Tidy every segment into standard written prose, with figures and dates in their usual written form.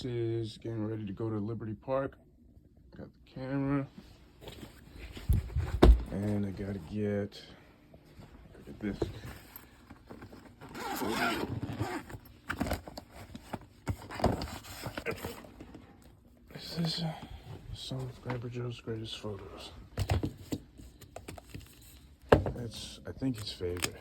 This is getting ready to go to Liberty Park. Got the camera. And I gotta get this. This is some of GranpaJoe's greatest photos. I think his favorite.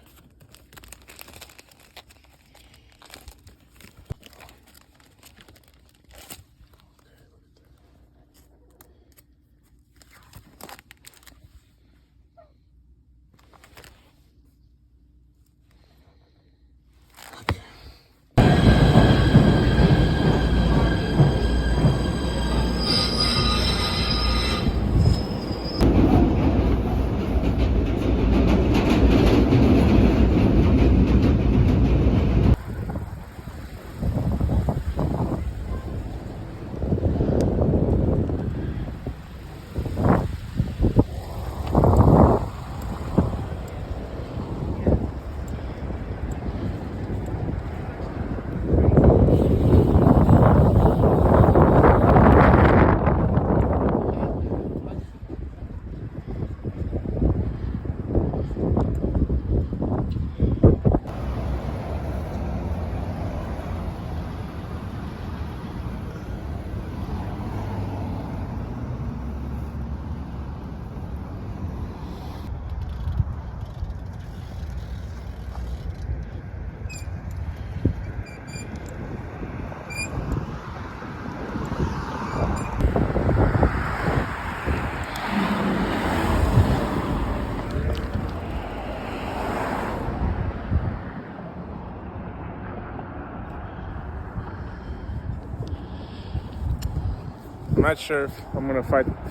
I'm not sure if I'm gonna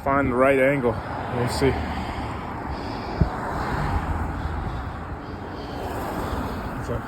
find the right angle. We'll see. What's up?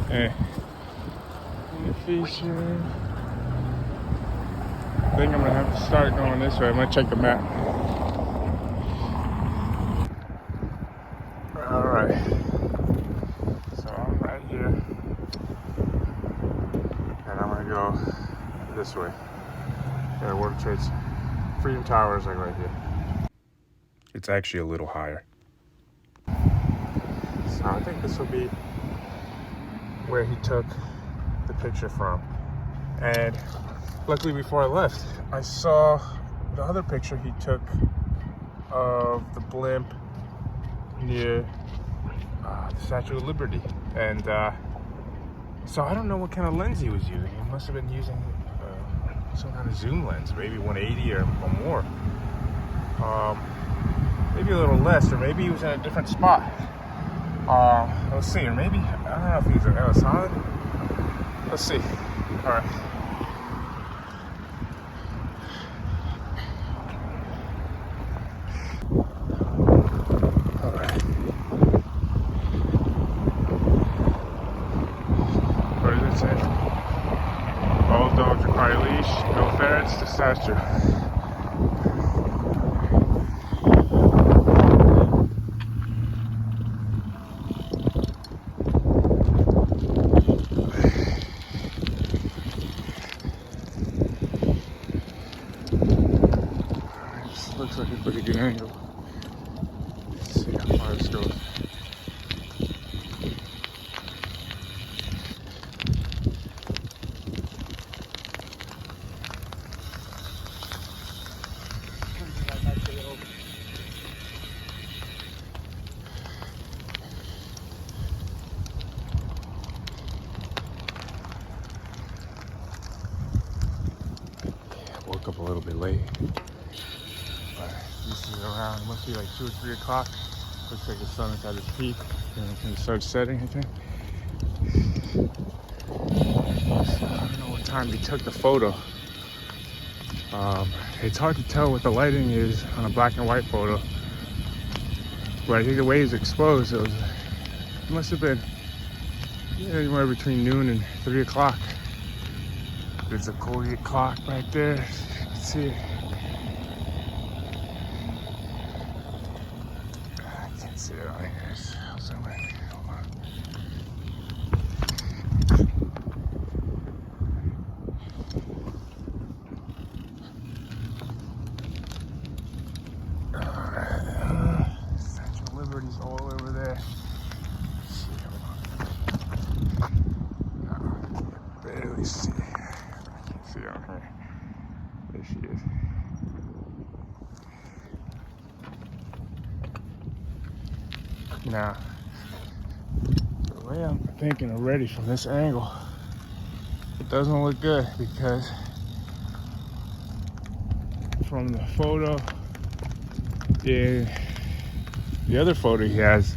Hey, feature. I think I'm gonna have to start going this way. I'm gonna check the map. All right. So I'm right here, and I'm gonna go this way. Yeah, World Trade's Freedom Tower is like right here. It's actually a little higher. So I think this will be where he took the picture from. And luckily before I left, I saw the other picture he took of the blimp near the Statue of Liberty. And so I don't know what kind of lens he was using. He must have been using some kind of zoom lens, maybe 180 or more. Maybe a little less, or maybe he was in a different spot. Let's see, or maybe, I don't know if he's an solid. Let's see. All right. All right. What does it say? All dogs require a leash, no ferrets to statue. Looks like a pretty good angle. Let's see how far this goes. Yeah, woke up a little bit late. This is around, must be like 2 or 3 o'clock. Looks like the sun is at its peak and it's going to start setting, I think. So I don't know what time they took the photo. It's hard to tell what the lighting is on a black and white photo. But I think the way it's exposed, it must have been anywhere between noon and 3 o'clock. There's a Colgate clock right there. You can see it. I can't see it on here. I'll zoom in. Hold on. Central Liberty's all over there. Barely see. I can't see on her. There she is. Now, the way I'm thinking already from this angle, it doesn't look good because from the photo, the other photo he has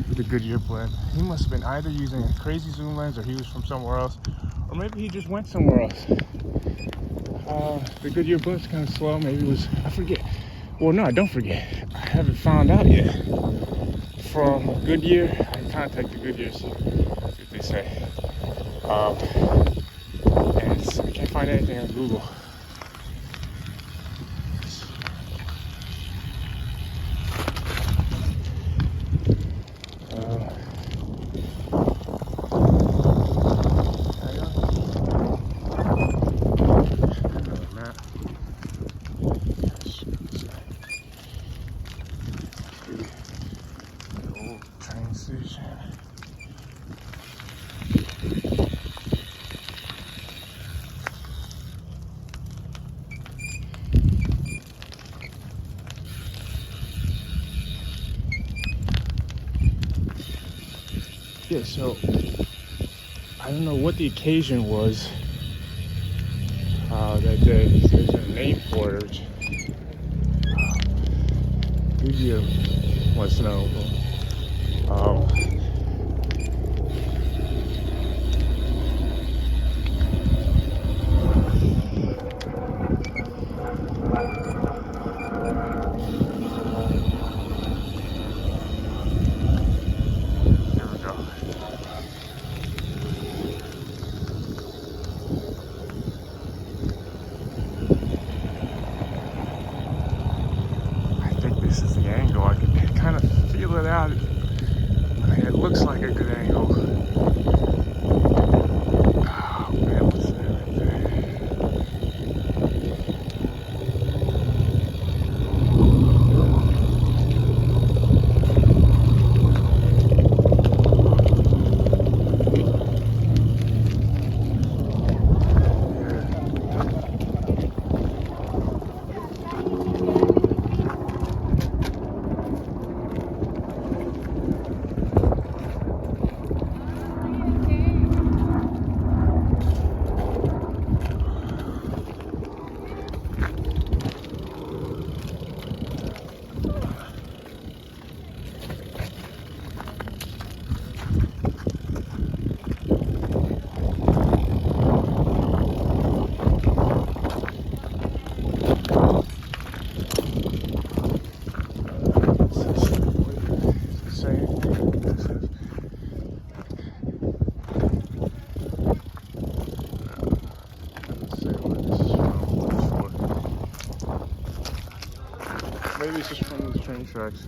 with the Good Year Blimp, he must have been either using a crazy zoom lens or he was from somewhere else, or maybe he just went somewhere else. The Good Year Blimp's kind of slow. Maybe it was, I forget. Well, no, don't forget. I haven't found out yet. From Goodyear, I contacted Goodyear, see what they say. And I can't find anything on Google. Train station. Yeah, so I don't know what the occasion was that day. There's a name for it, which Goodyear wants to know. This is the angle. I can kind of feel it out. It looks like a good angle. Oh man, what's that right there? Maybe it's just from the train tracks.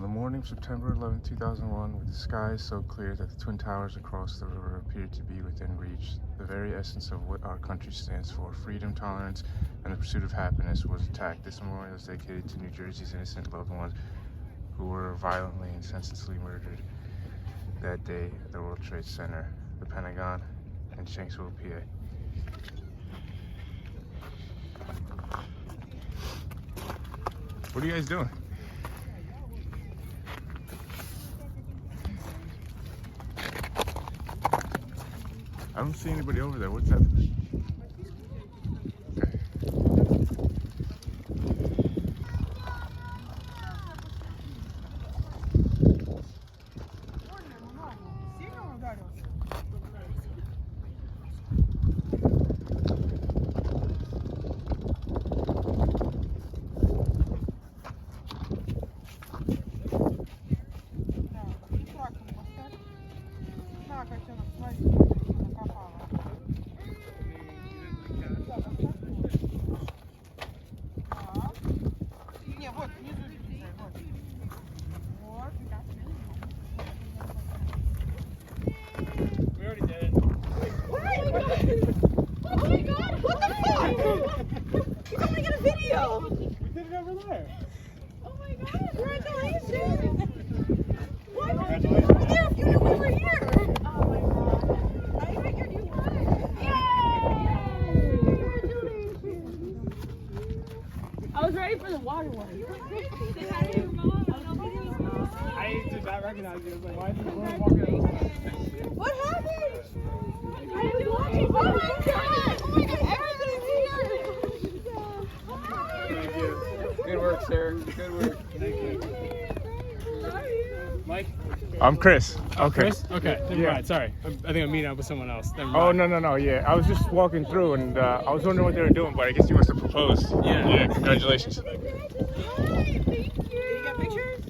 the morning of September 11, 2001, with the skies so clear that the Twin Towers across the river appeared to be within reach, the very essence of what our country stands for, freedom, tolerance, and the pursuit of happiness, was attacked. This memorial is dedicated to New Jersey's innocent loved ones who were violently and senselessly murdered that day at the World Trade Center, the Pentagon, and Shanksville, PA. What are you guys doing? I don't see anybody over there. What's that? Okay. I did not recognize you. I was like, why is this woman walking over? What happened? I was watching. Oh my god! Oh my god! Everybody's here! Thank you. Good work, sir. Good work. Thank you. Mike? I'm Chris. Okay. Chris? Okay. Never Yeah. mind. Sorry. I think I'm meeting up with someone else. Never Oh, mind. no. Yeah, I was just walking through and I was wondering what they were doing, but I guess you must have proposed. Yeah. Yeah, congratulations. Hi, thank you. You got pictures?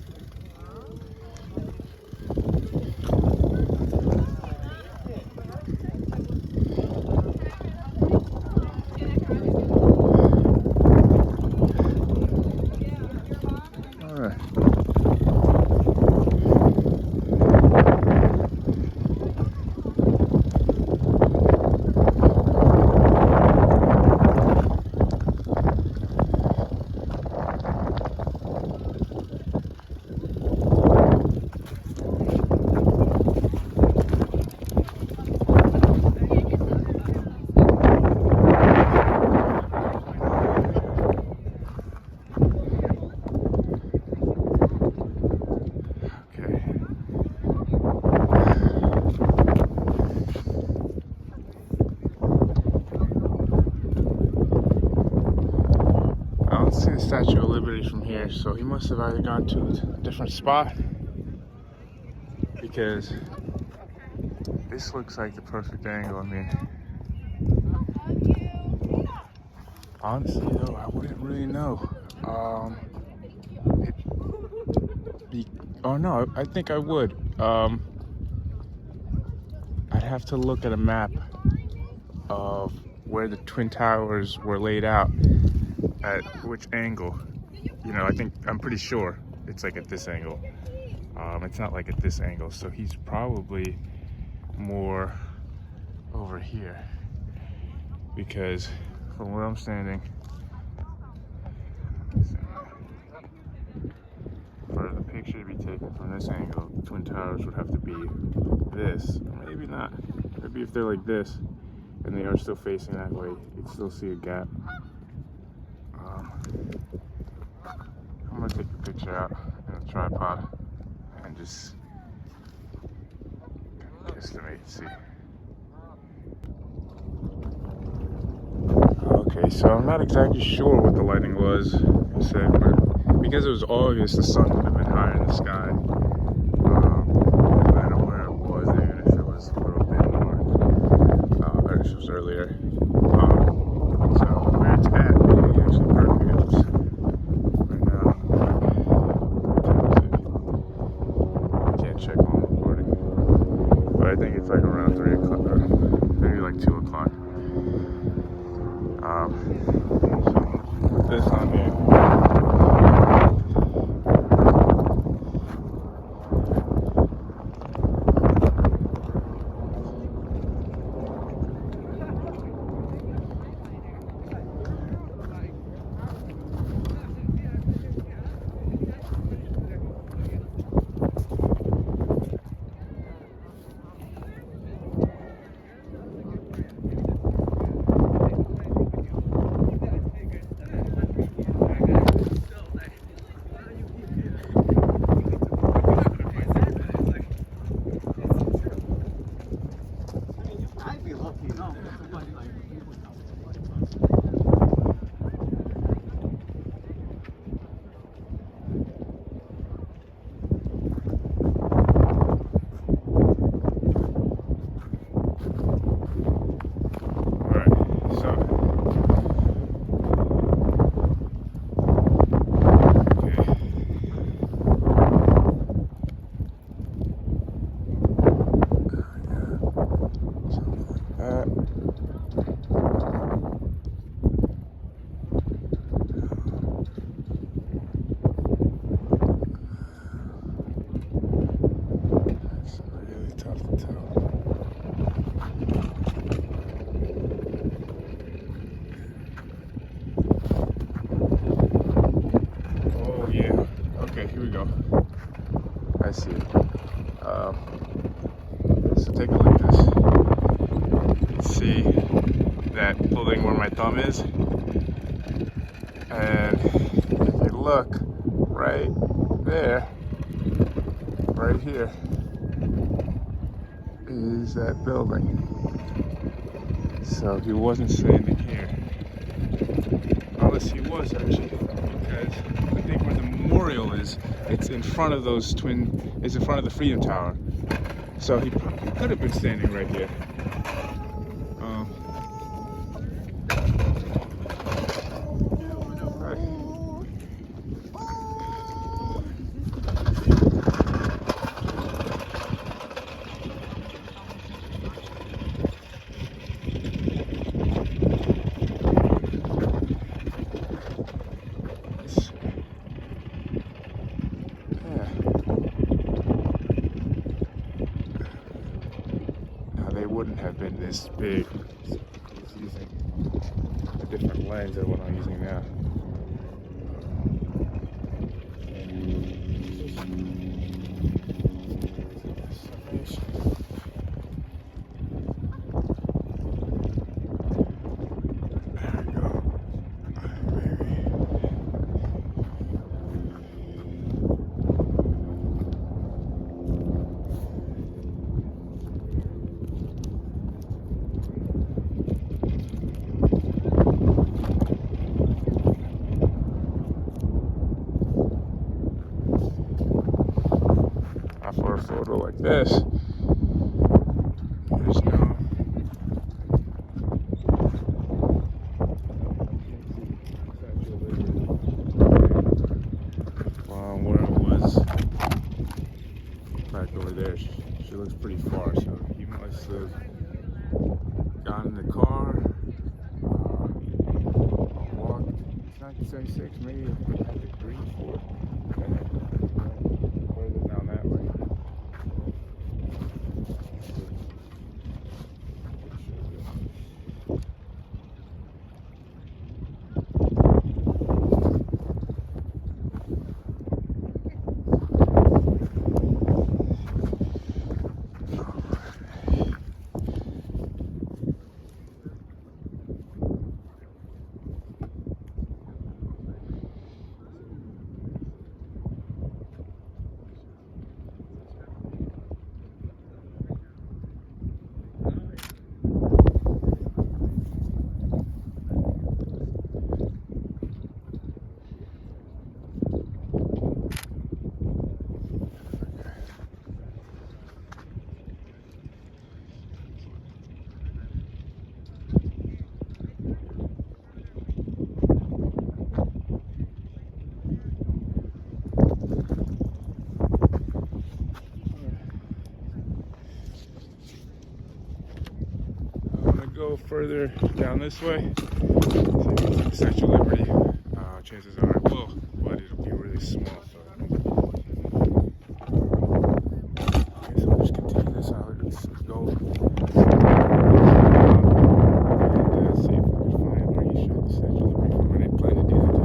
All right. See the Statue of Liberty from here, so he must have either gone to a different spot, because this looks like the perfect angle. I mean, honestly though, I wouldn't really know. Oh no, I think I would. I'd have to look at a map of where the Twin Towers were laid out, at which angle. You know, I'm pretty sure it's like at this angle. It's not like at this angle, so he's probably more over here, because from where I'm standing, for the picture to be taken from this angle, the Twin Towers would have to be this. Maybe not. Maybe if they're like this and they are still facing that way, you'd still see a gap. I'm gonna take the picture out in a tripod and just estimate, see. Okay, so I'm not exactly sure what the lighting was, but because it was August, the sun would have been higher in the sky. I don't know where it was, even if it was a little bit more, or if it was earlier. So where it's at, maybe actually perfect. Right now, I can't check on recording, but I think it's like around 3 o'clock, or maybe like 2 o'clock. So this on here. I see it. So take a look at this. You can see that building where my thumb is. And if you look right there, right here, is that building. So he wasn't standing here. Unless he was actually, because I think where the memorial is, it's in front of those it's in front of the Freedom Tower. So he could have been standing right here. Wouldn't have been this big. He's using a different lens than what I'm using now. There we go. For a photo like this, there's no where I was back over there. She looks pretty far, so he must have gotten in the car, walked. It's 1976, maybe I had the green for it, and then further down that way. Go further down this way, so Statue of Liberty. Chances are I will, but it'll be really small. So I guess I'll just continue this out. Let's go and see if we can find where he shot the Statue of Liberty from when they planned to do that day.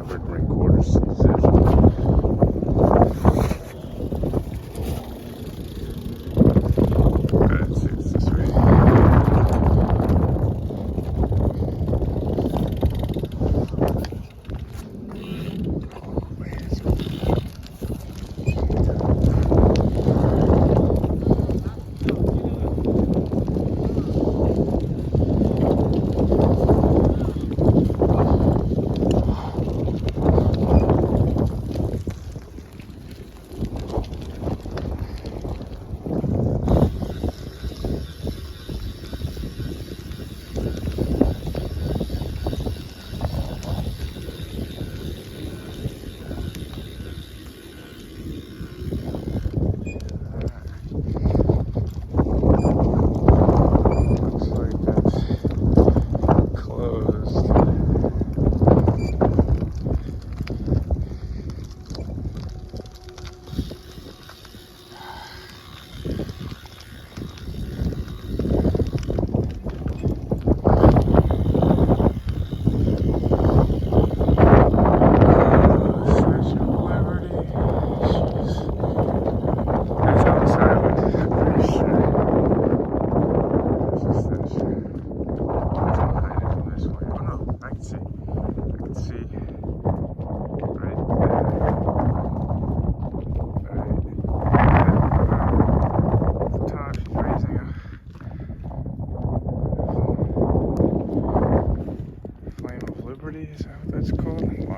Marine quarters. Is that what that's called? Wow.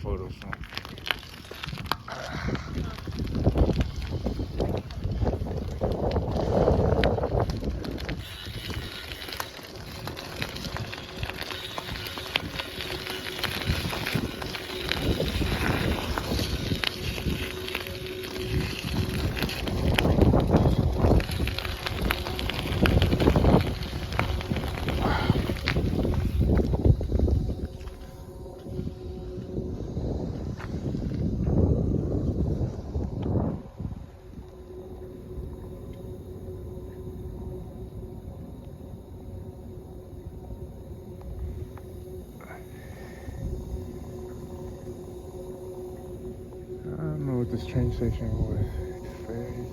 Photo film. I don't know what this train station was. Ferry.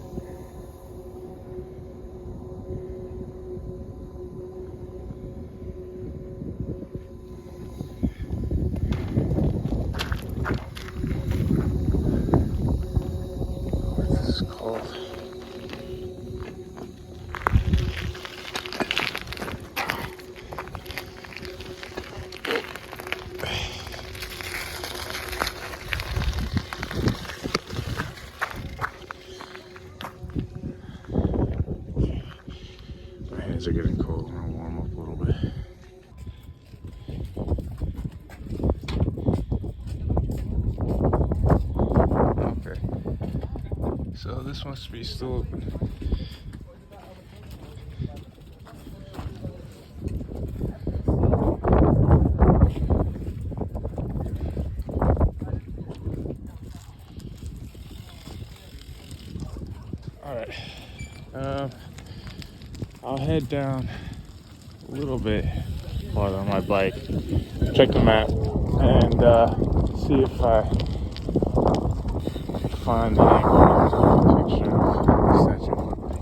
What's this called? My hands are getting cold. I'm gonna warm up a little bit. Okay. So this must be still open. Alright. I'll head down a little bit farther on my bike, check the map, and see if I find the picture of the Statue of Liberty.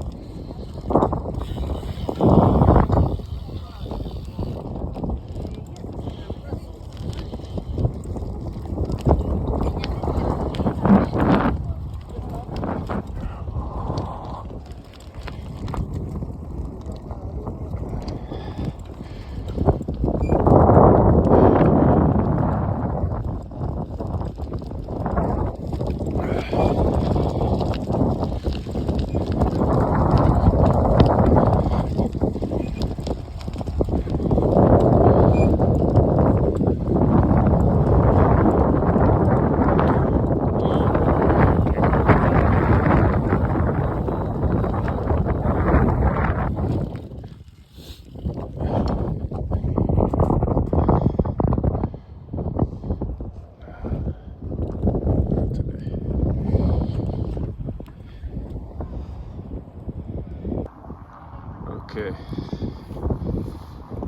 Okay,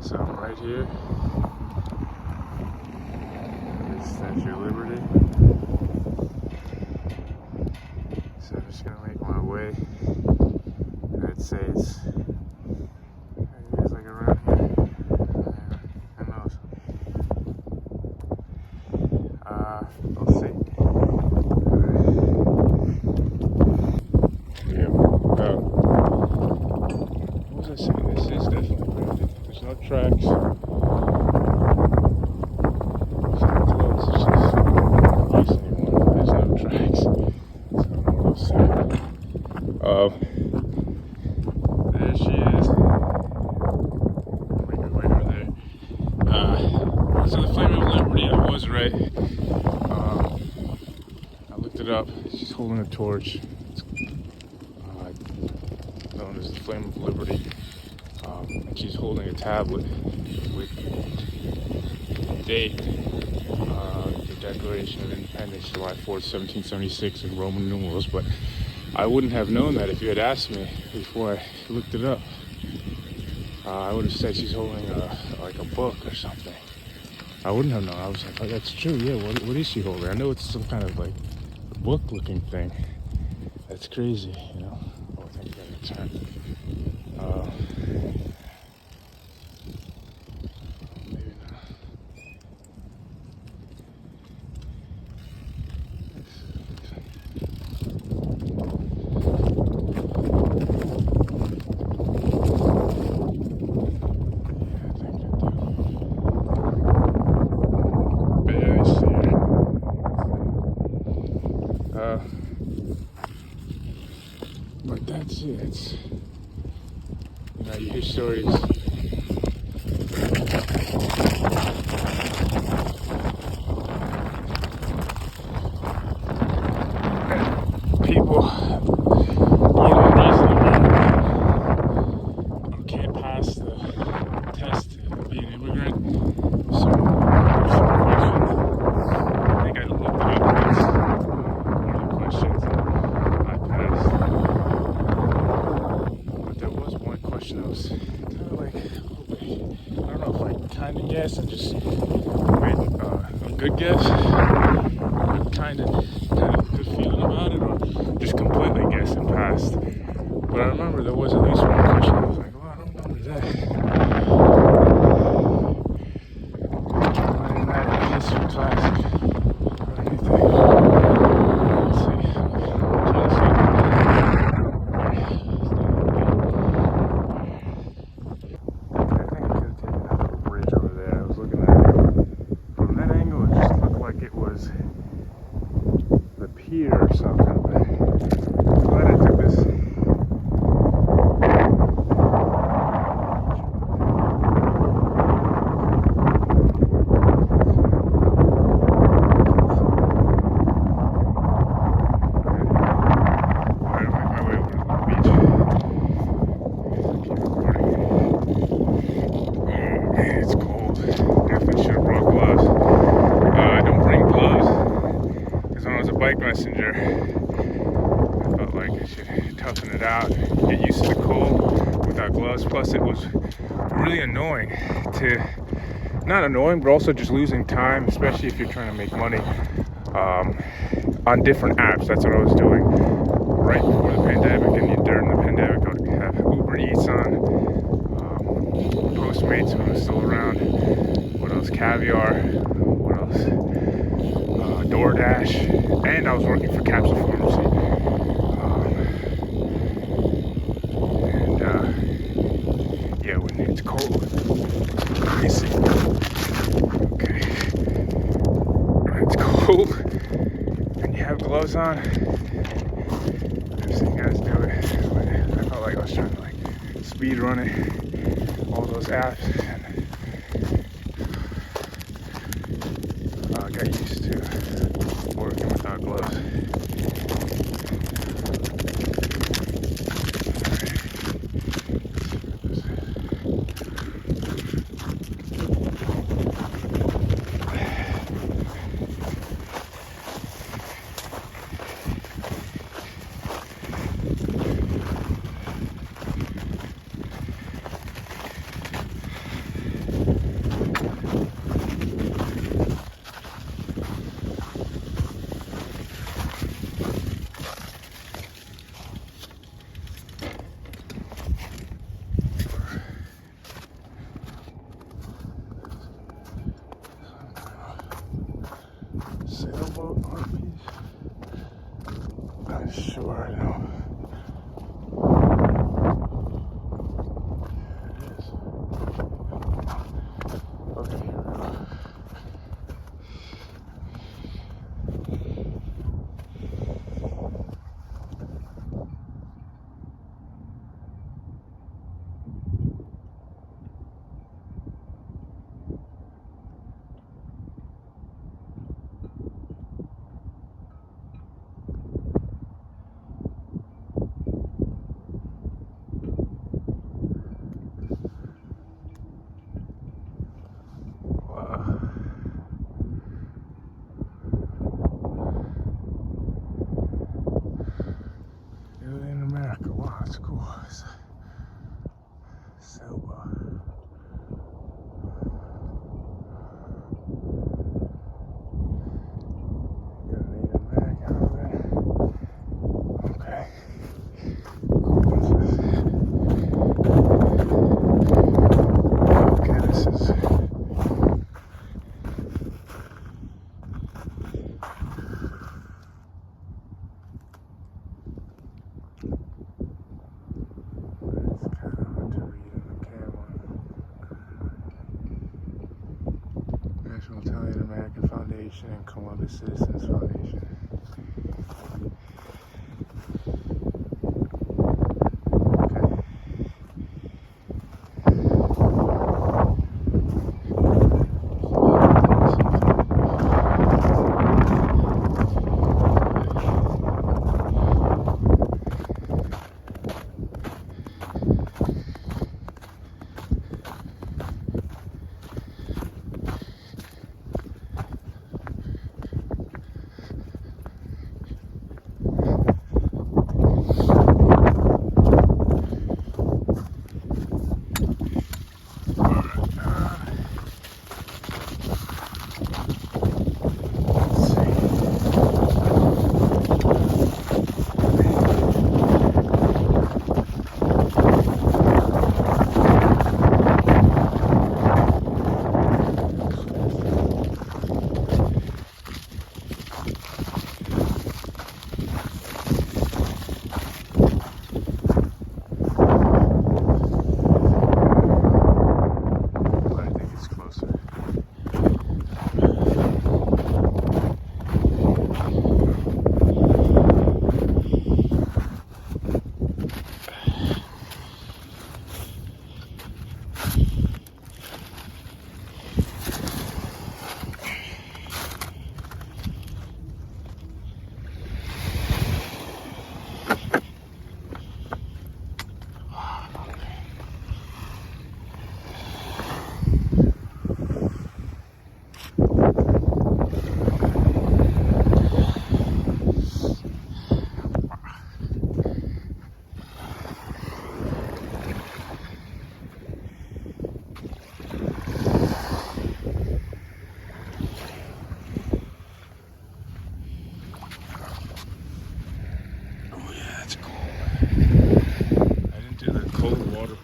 so I'm right here. This Statue of Liberty. So I'm just gonna make my way. I'd say it's like around here. Who knows? We'll see. Yeah. What was I saying? This is definitely branded. There's no tracks. It's just ice anymore. There's no tracks. So we'll see. There she is. up. She's holding a torch. It's known as the Flame of Liberty. And she's holding a tablet with the date, the Declaration of Independence, July 4th, 1776 in Roman numerals. But I wouldn't have known that if you had asked me before I looked it up. I would have said she's holding like a book or something. I wouldn't have known. I was like, oh, that's true. Yeah, what is she holding? I know it's some kind of like book-looking thing. That's crazy, you know. Oh, I think I gotta turn. Maybe not. But that's it. You know, you hear stories. People born and raised in America can't pass the test to be an immigrant. So there's some questions. I think I looked it up. It's one of the questions that I passed. But there was one question I was kind of like, I don't know if I kind of guessed and just made a good guess, or kind of good feeling about it, or just completely guess and passed. But I remember there was at least one question. I was like, well, I don't remember that. Not in that history class or anything. Let's see. Can't see. I think I could have taken that little bridge over there. I was looking at it. From that angle, it just looked like it was the pier or something. But I'm glad I took this. Bike messenger. I felt like I should toughen it out, get used to the cold without gloves. Plus, it was really annoying not annoying, but also just losing time, especially if you're trying to make money on different apps. That's what I was doing right before the pandemic, and during the pandemic, I would have Uber Eats on, Postmates when it was still around. What else? Caviar. What else? DoorDash, and I was working for Capsule Pharmacy. Yeah, when it's cold, it's crazy. Okay. When it's cold and you have gloves on, I've seen guys do it. But I felt like I was trying to like speed run it, all those apps. I got used to working without gloves. Sailboat one piece. Not sure, I know. There it is. Okay, here we go. Foundation and Columbus Citizens Foundation.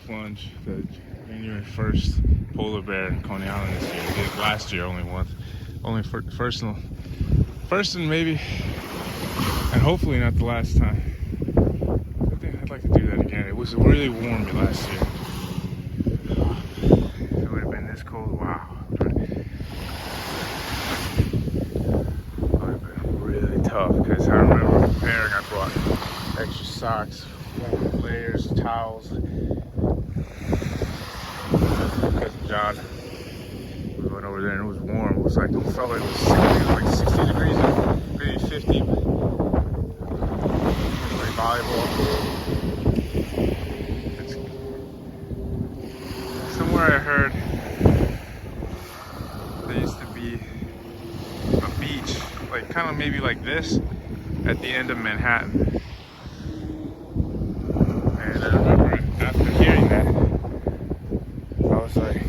Plunge the January 1st polar bear in Coney Island this year. I did it last year only once. Only for first and maybe, and hopefully not the last time. I think I'd like to do that again. It was really warm last year. It would have been this cold. Wow. It would have been really tough because I remember preparing. I brought extra socks, layers, towels. Cousin John, we went over there and it was warm. It was like, it felt like it was 60 degrees, maybe 50. Play volleyball. It's, somewhere I heard there used to be a beach, like kind of maybe like this, at the end of Manhattan. And I remember after hearing that, I was like,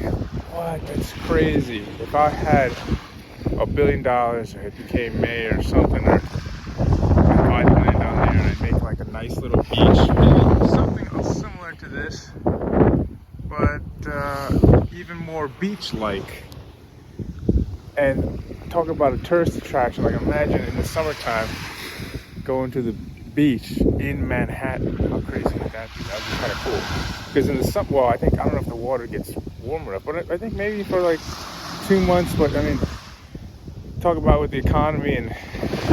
what? That's crazy. If I had $1 billion or it became mayor or something, or if I'd land down there and I'd make like a nice little beach, maybe something similar to this, but even more beach-like. And talk about a tourist attraction, like imagine in the summertime going to the beach in Manhattan. How crazy would that be? That would be kind of cool. Because in the summer, well, I don't know if the water gets warmer up, but I think maybe for like 2 months. But I mean, talk about with the economy and, you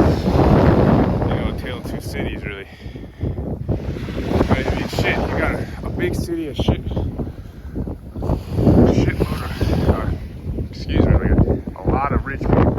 know, a tale of two cities, really. I mean, shit, you got a big city, a shitload of, excuse me, like a lot of rich people.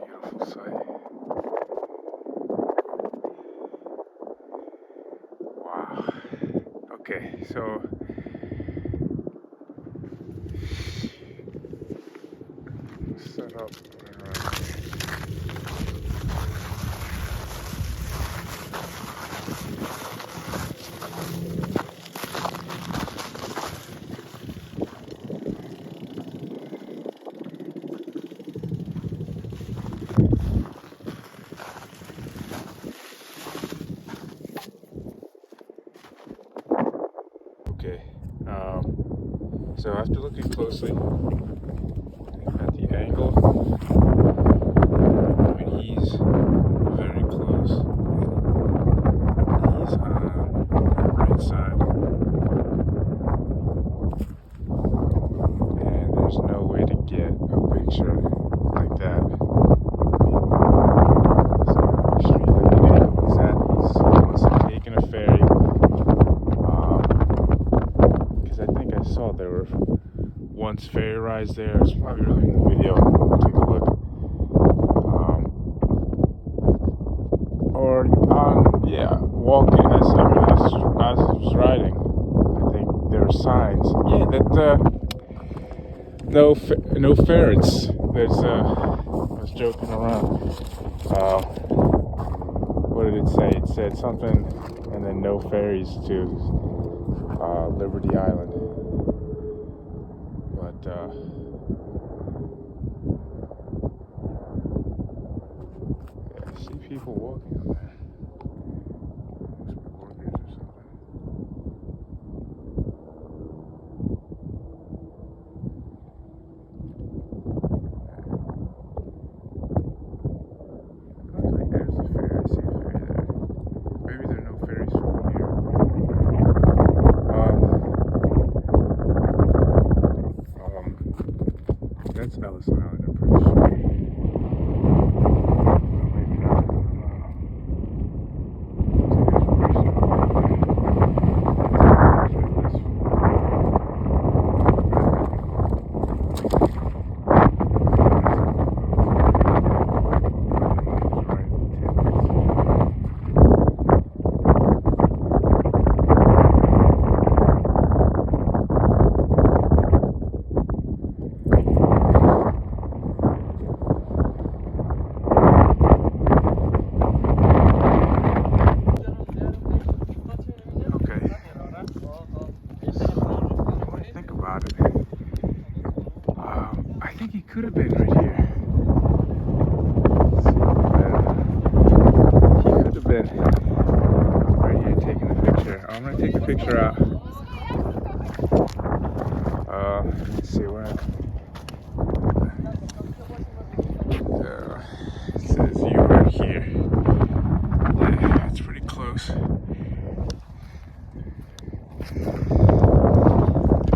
Beautiful sight. Wow. Okay, so set up around Okay, so after looking closely at the angle, I mean, he's very close. He's on the right side, and there's no way to get a picture like that. So extremely angle is that he must have taken a ferry. I think I saw there were once ferry rides there. It's probably early in the video. Take a look. Or on, yeah, walking as I was riding. I think there were signs. Yeah, that no ferrets. There's I was joking around. What did it say? It said something, and then no ferries to Liberty Island, but yeah, I see people walking on there. Must be workers or something. Looks like there's a ferry. I see a ferry there. Maybe there are no ferries from here. That's Ellis Island, I'm pretty sure. Maybe not. I think he could have been right here. He could have been right here taking the picture. I'm gonna take the picture out. Let's see where. It says you right here. Yeah, it's pretty close.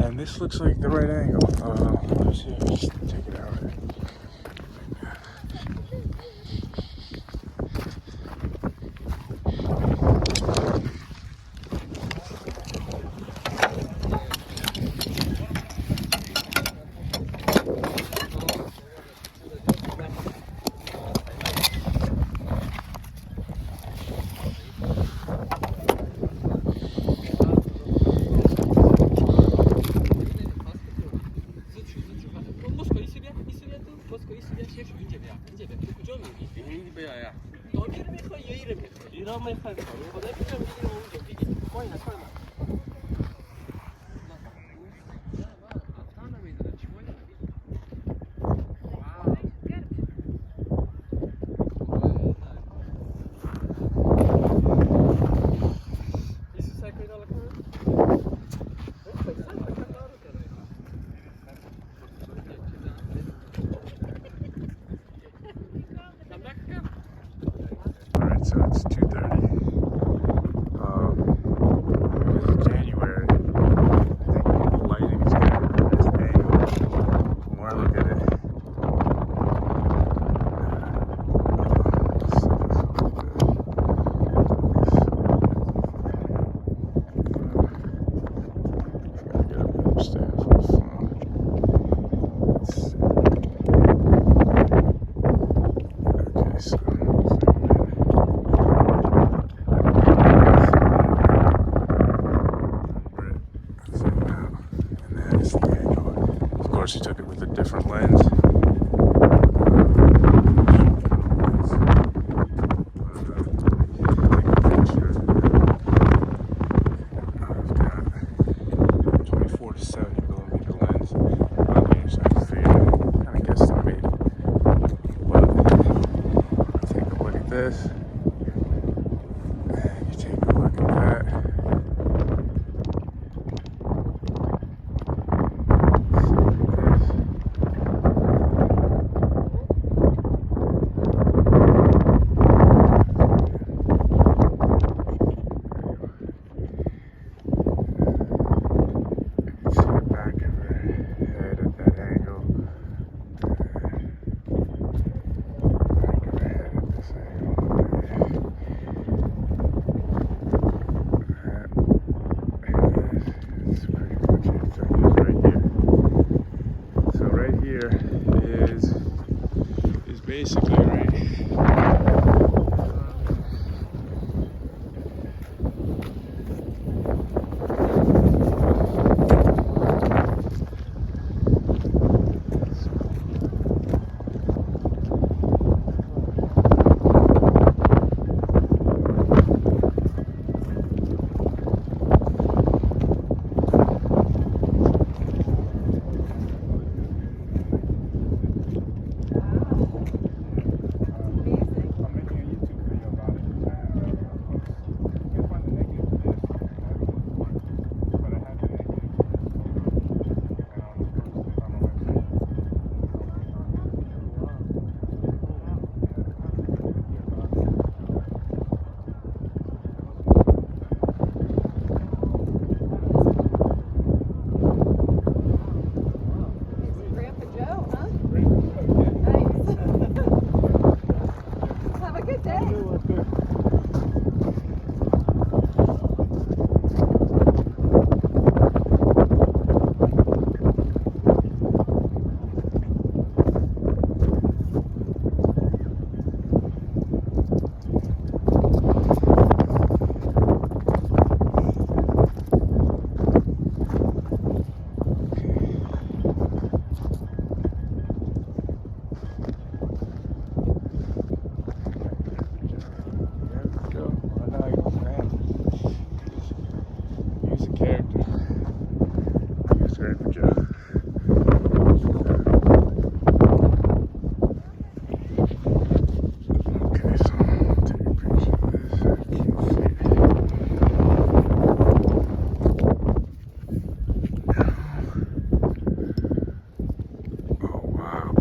And this looks like the right angle. Let's see, I'll just take it out. So it's 2:30. This is January. I think the lighting is good at this angle. The more I look at it, gotta get up and stand for the phone. different lens. This. And you take a look at that. See the back of her head at that angle. Back of her head at this angle. That's pretty much it. So he's right here. So right here is basically right. GranpaJoe, huh? Nice. Have a good day.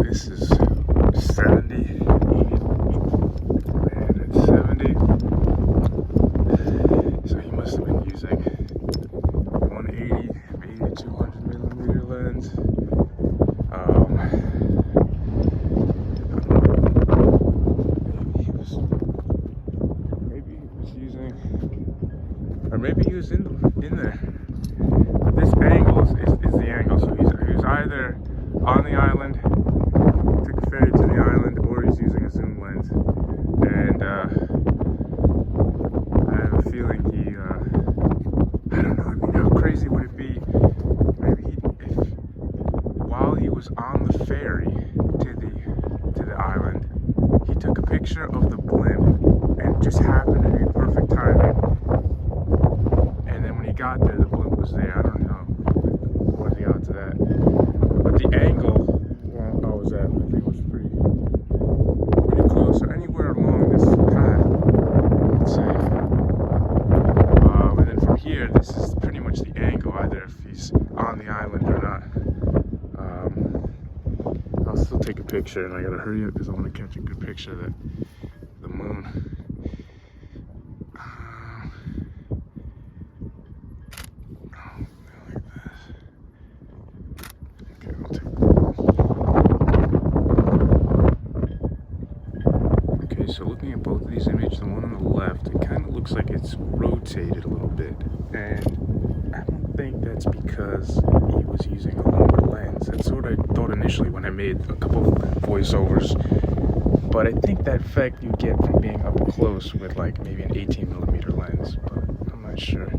This is 70. Man, it's 70. So he must have been using 180, maybe 200 millimeter lens. Maybe he was using, or maybe he was in there. This angle is the angle. So he was either on the island, took a ferry to the island, or he's using a zoom lens. And I have a feeling he, I don't know, I mean, how crazy would it be? Maybe if while he was on the ferry to the island, he took a picture of the blimp, and it just happened to be perfect timing. And then when he got there, the blimp was there. I don't know. What are the odds of that? But the angle, well, I was at, I think it was pretty close. So anywhere along this path, let's say. And then from here, this is pretty much the angle, either if he's on the island or not. I'll still take a picture, and I gotta hurry up because I want to catch a good picture of the moon. So looking at both of these images, the one on the left, it kind of looks like it's rotated a little bit, and I don't think that's because he was using a longer lens. That's what I thought initially when I made a couple of voiceovers, but I think that effect you get from being up close with like maybe an 18mm lens, but I'm not sure.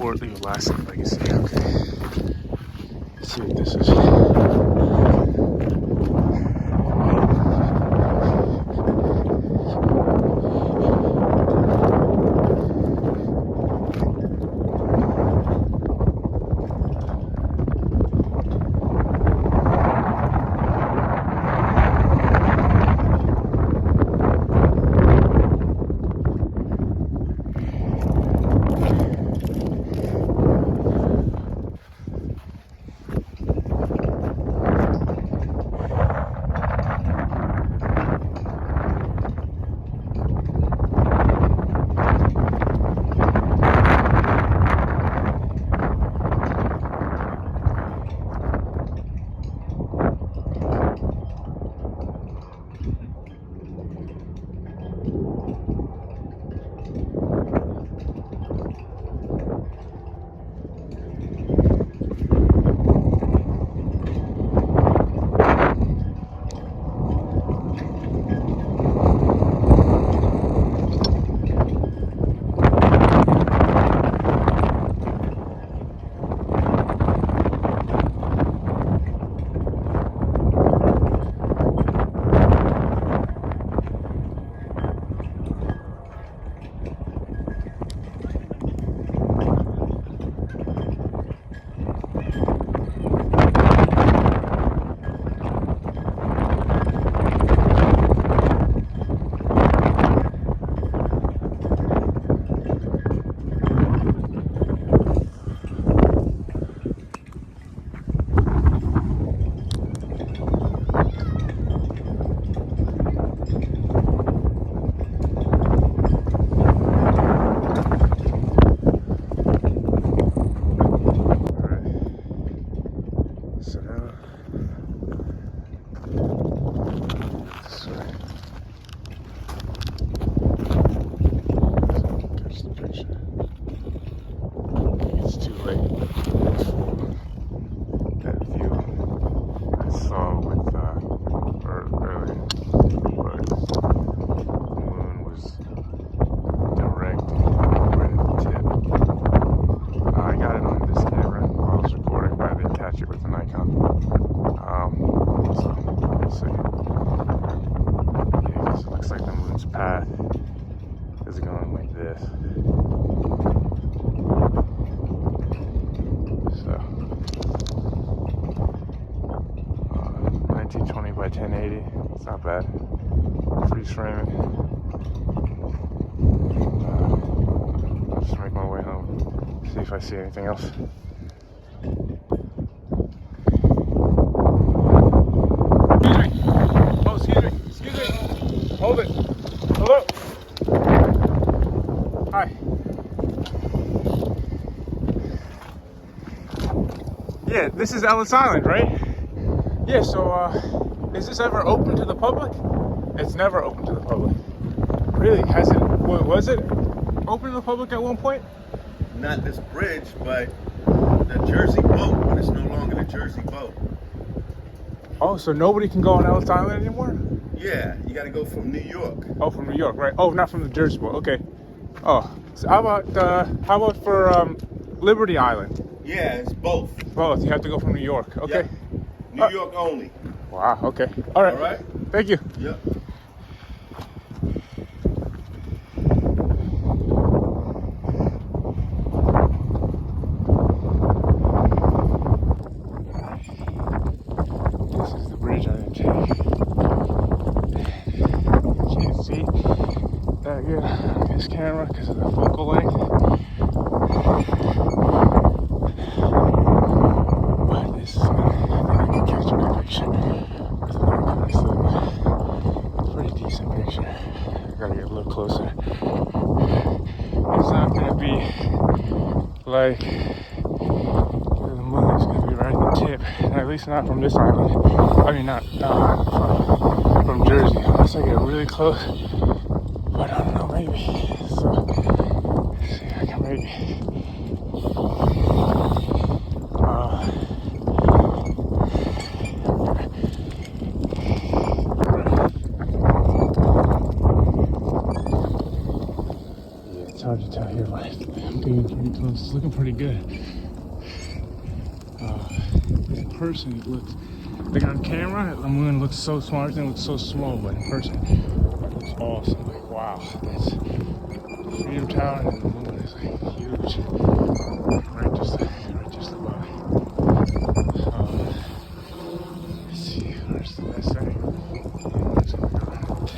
support, leave a lasting legacy. Okay. Let's see what this is. Path is going like this. So 1920 by 1080. It's not bad. Freeze framing. I'll just make my way home. See if I see anything else. Excuse me. Hold it. Hello. Hi. Yeah, this is Ellis Island, right? Yeah, so is this ever open to the public? It's never open to the public. Really? Was it open to the public at one point? Not this bridge, but the Jersey boat, but it's no longer the Jersey boat. Oh, so nobody can go on Ellis Island anymore? Yeah, you got to go from New York. Oh, from New York, right? Oh, not from the Jersey boat. Okay. Oh, so how about for Liberty Island? Yeah, it's both. Both. You have to go from New York. Okay. Yep. New York only. Wow. Okay. All right. All right. Thank you. Yep. This is the bridge I didn't take. You can't see that good on this camera because of the focal length. But this is I can catch a good picture with the Nikon. It's a pretty decent picture. I gotta get a little closer. It's not gonna be like the moon is gonna be right at the tip, at least not from this island. I mean, not from Jersey, unless I get really close. But I don't know, maybe. So, let's see, I can maybe. Yeah, it's hard to tell here, but getting pretty close. It's looking pretty good. In person, it looks like on camera, the moon looks so small. Everything looks so small, but in person, it looks awesome. Like wow, that's Freedom Tower, and the moon is like huge, right just above it. Let's see, where's the best thing? Let's look around.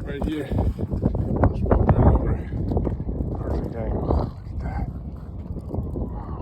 Right here. Right here, just walk right over it. Perfect angle. Look at that. Wow.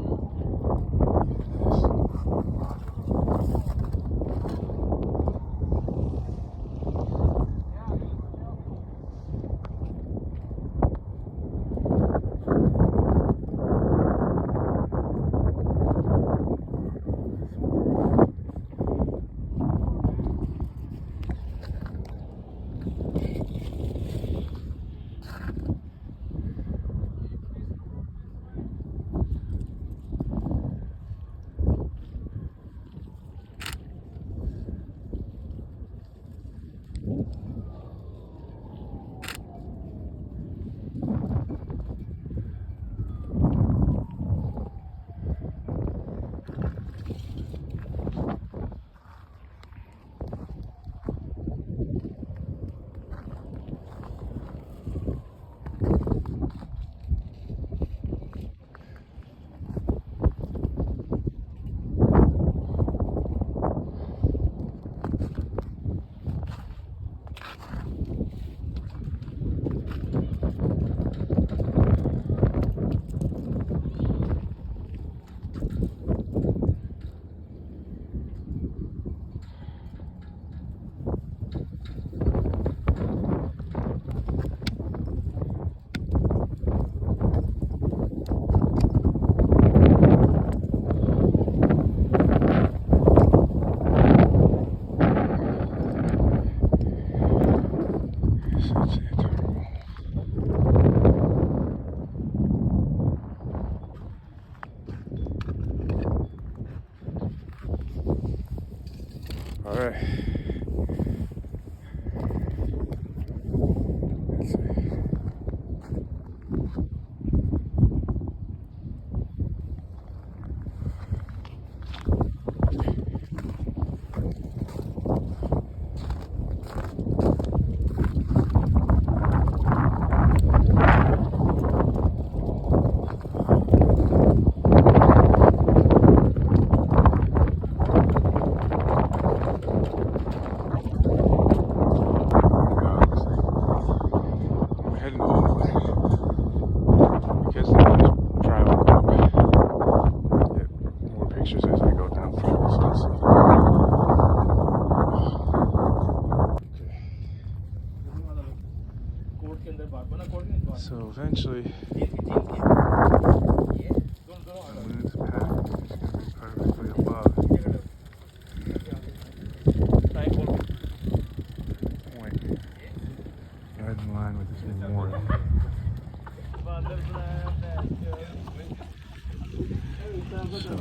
All right. Let's see. So eventually, the moon's path is going to be perfectly above. Point. Right in line with this memorial. So.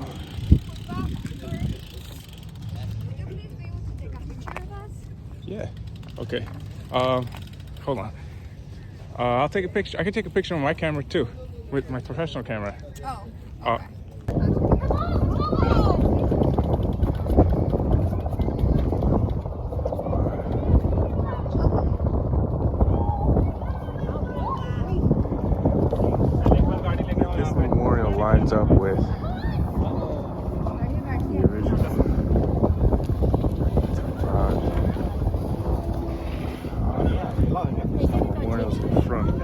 Yeah. Okay. Hold on. I'll take a picture. I can take a picture on my camera too, with my professional camera. Oh. Okay. This memorial lines up with the original memorials in front.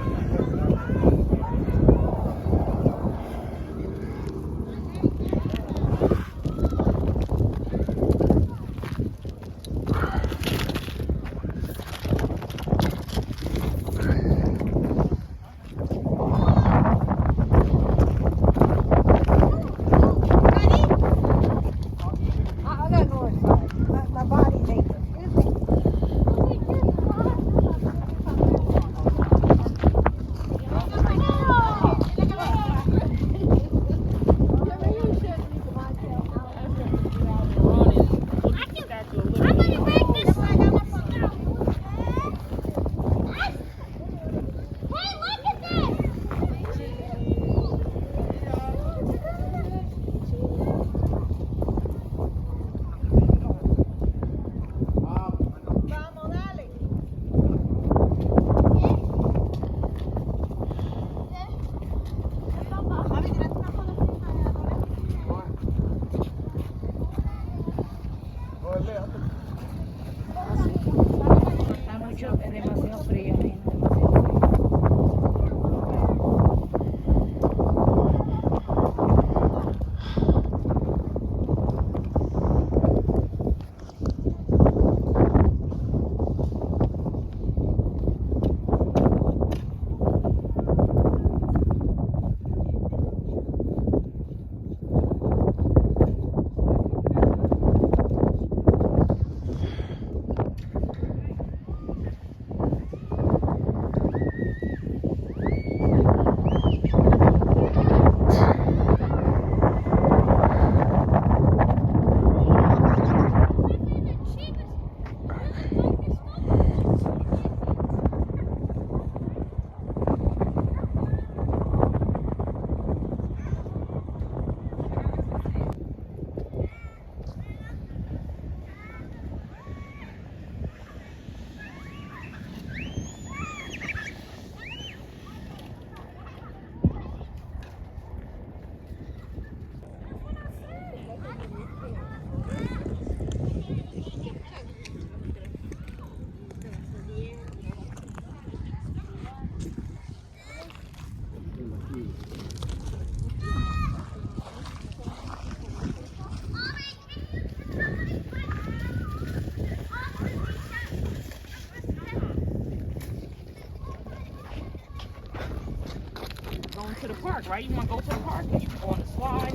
mucho, es demasiado fría, nena, demasiado fría. Going to the park, right? You want to go to the park? You can go on the slide.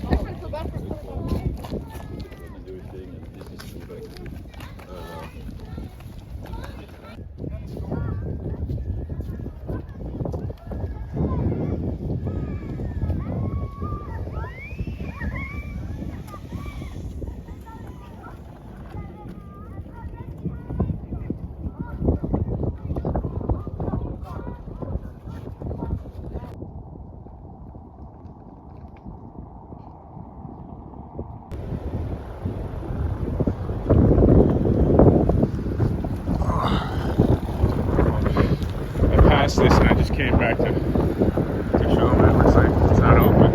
This and I just came back to show them. It looks like it's not open,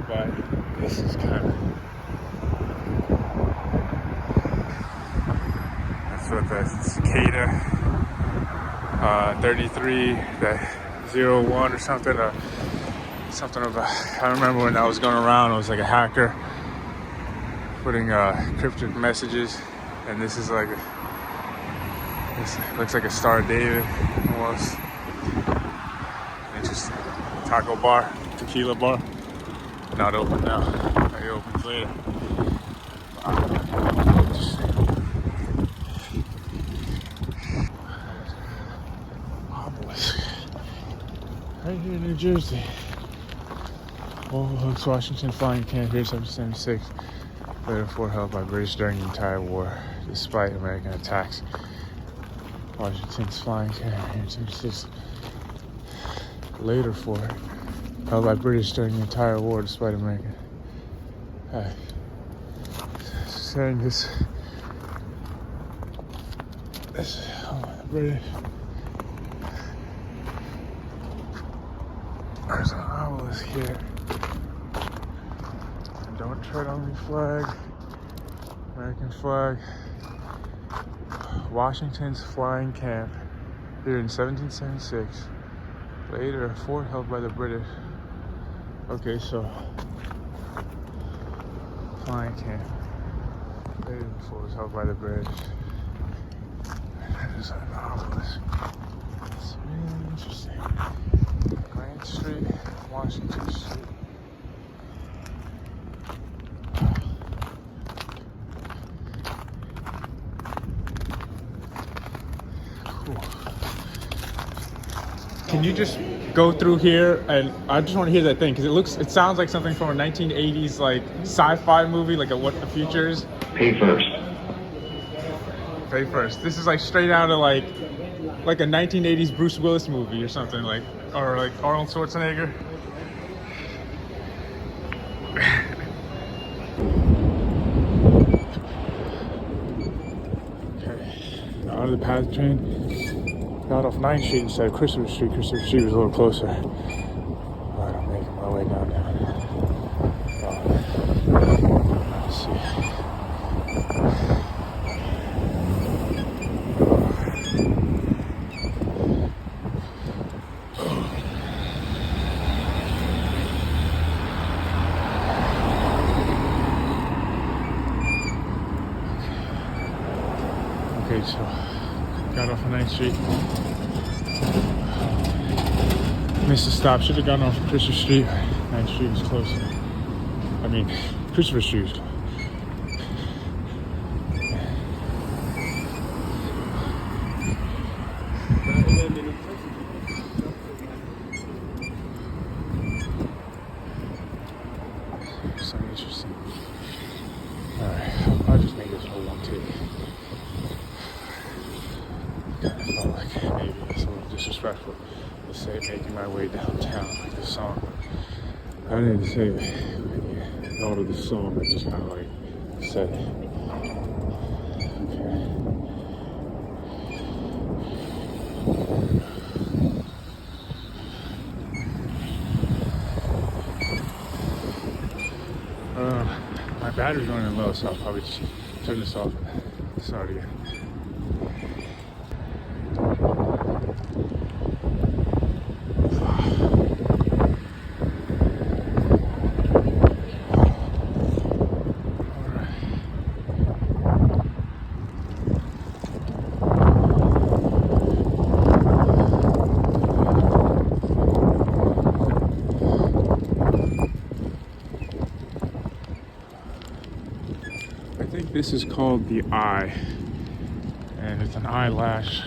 but this is kind of, that's what the cicada 33, that 01 or something, something of a, I remember when I was going around, it was like a hacker putting cryptic messages, and this is like this looks like a Star of David almost. Interesting. Taco bar, tequila bar. Not open now. Maybe opens later. Obelisk. Right here in New Jersey. Hooks, Washington flying camp here, 1776. Later fort held by British during the entire war, despite American attacks. Washington's flying camp here in 1776. Later fort held by British during the entire war, despite American. Saying this, British. There's an obelisk here. And don't tread on me flag. American flag. Washington's flying camp here in 1776. Later, a fort held by the British. Okay, so flying camp. Later, the fort was held by the British. There's an obelisk. It's really interesting. Grant Street, Washington Street. Cool. Can you just go through here, and I just want to hear that thing because it sounds like something from a 1980s like sci-fi movie, like a What the Future Is. Pay first. Pay first. This is like straight out of like a 1980s Bruce Willis movie or something, like, or like Arnold Schwarzenegger. Okay, out of the path train. Got off 9th Street instead of Christopher Street. Christopher Street was a little closer. Alright, I'm making my way down now. Let's see. So got off on 9th Street. Missed a stop. Should have gone off Christopher Street. 9th Street was close. I mean, Christopher Street was close. So interesting. Alright, I'll just make this whole one too. Kind of felt like maybe it's a little disrespectful to say making my way downtown like this song. I didn't even say when you thought of the song, I just kind of like said it. My battery's running low, so I'll probably just turn this off and start again. This is called the eye, and it's an eyelash.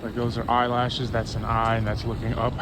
Like those are eyelashes, that's an eye, and that's looking up.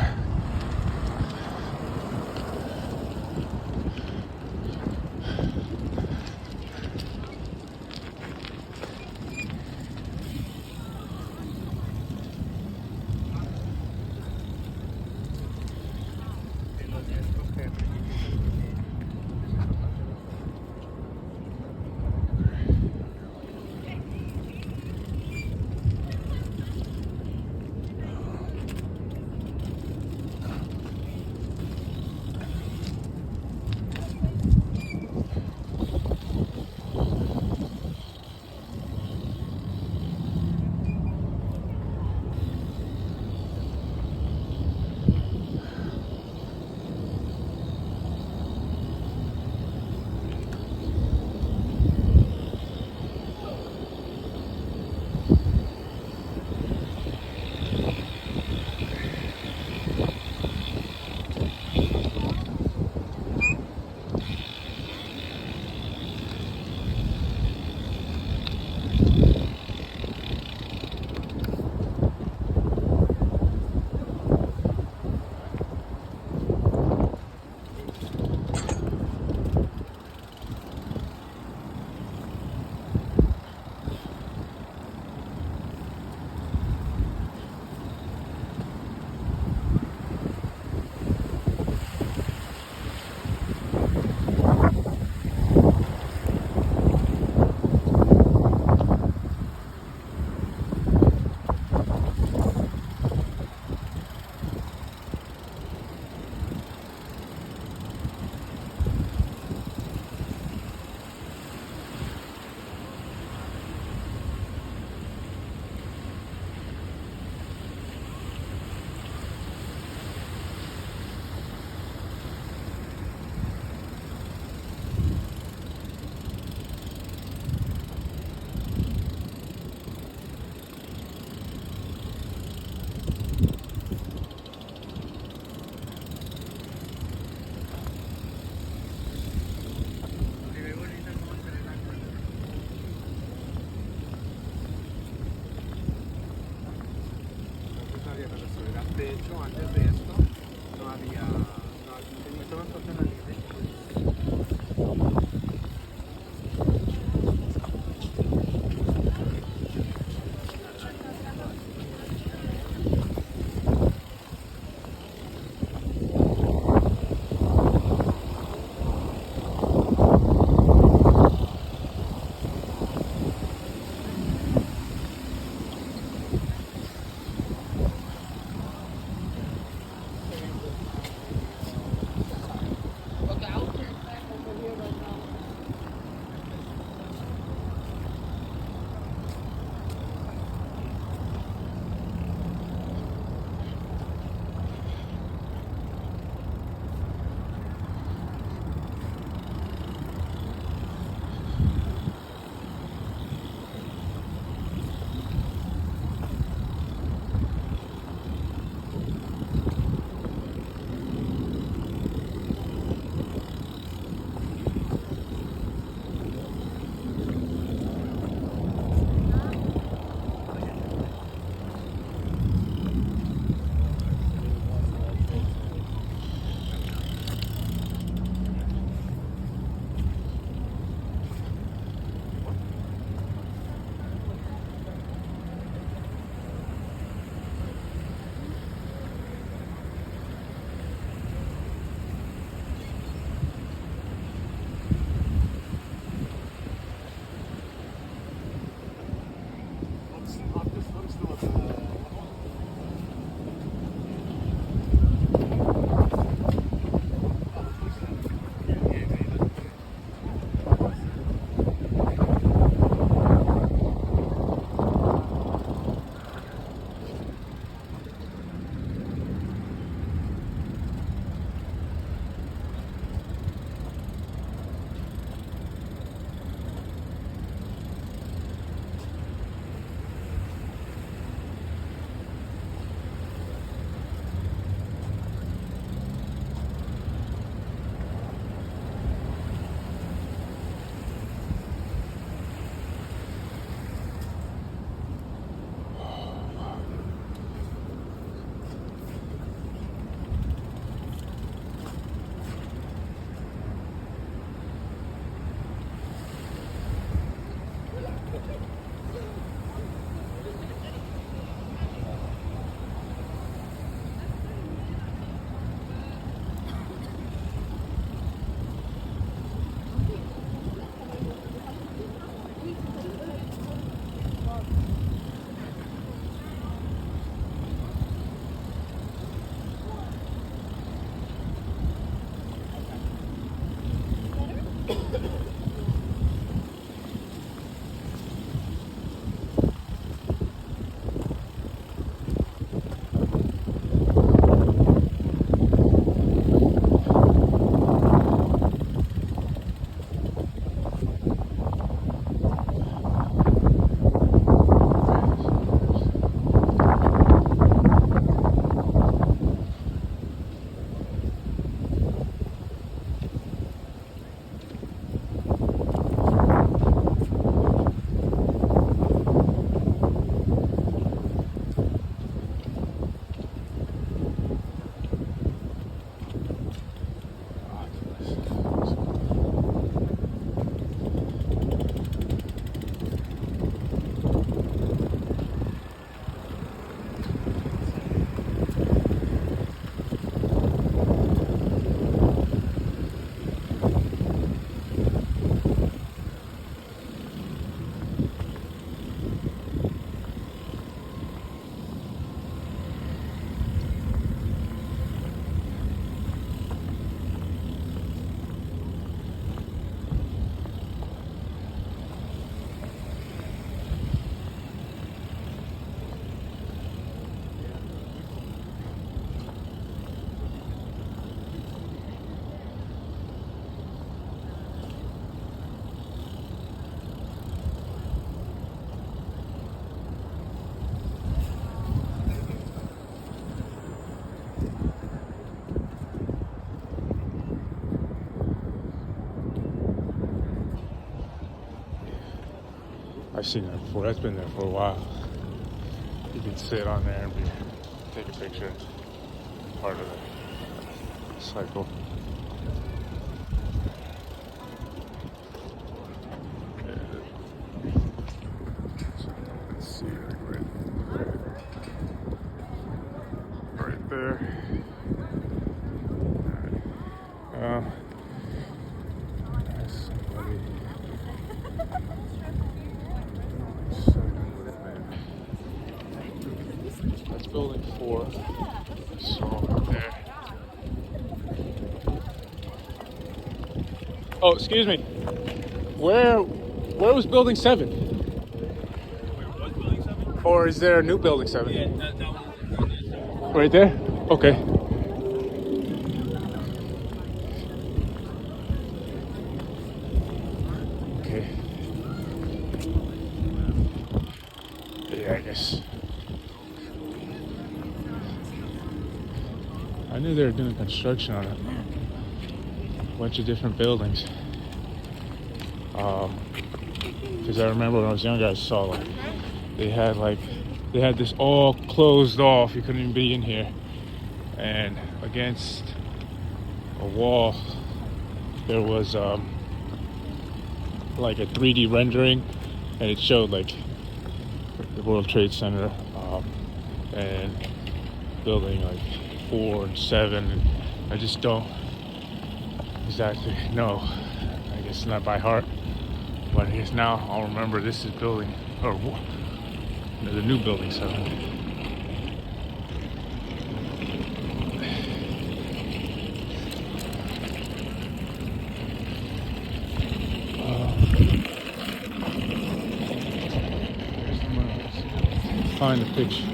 I've seen that before. That's been there for a while. You can sit on there and take a picture. Part of the cycle. Let's see, right there. That's somebody. That's building 4. So right there. Oh, excuse me. Where was building 7? Or is there a new building 7? Yeah, that one. Right there? Okay. Okay. Yeah, I guess. I knew they were doing construction on a bunch of different buildings. Because I remember when I was younger, I saw like they had this all closed off. You couldn't even be in here. And against a wall, there was like a 3D rendering, and it showed like the World Trade Center and building like 4 and 7. And I just don't exactly know. I guess not by heart, but I guess now I'll remember this is building, or the new building 7. Find a picture,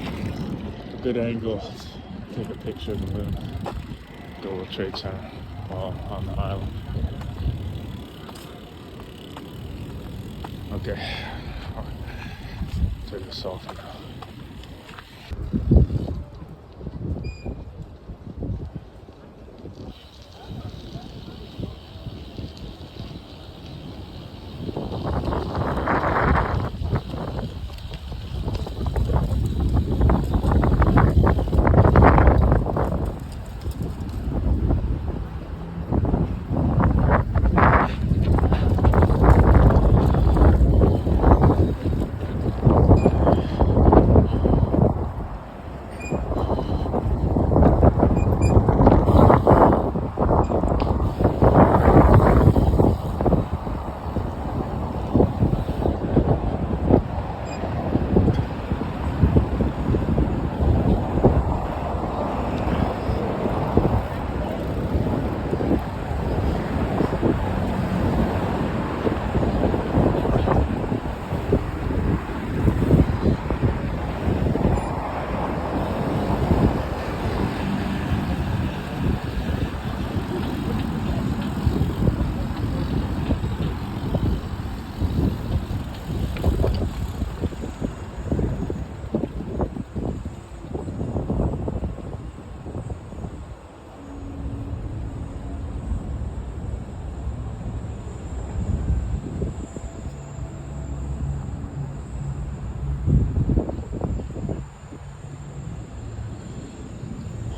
a good angle, take a picture of the moon, the World Trade Center while on the island. Okay, I'll take this off now.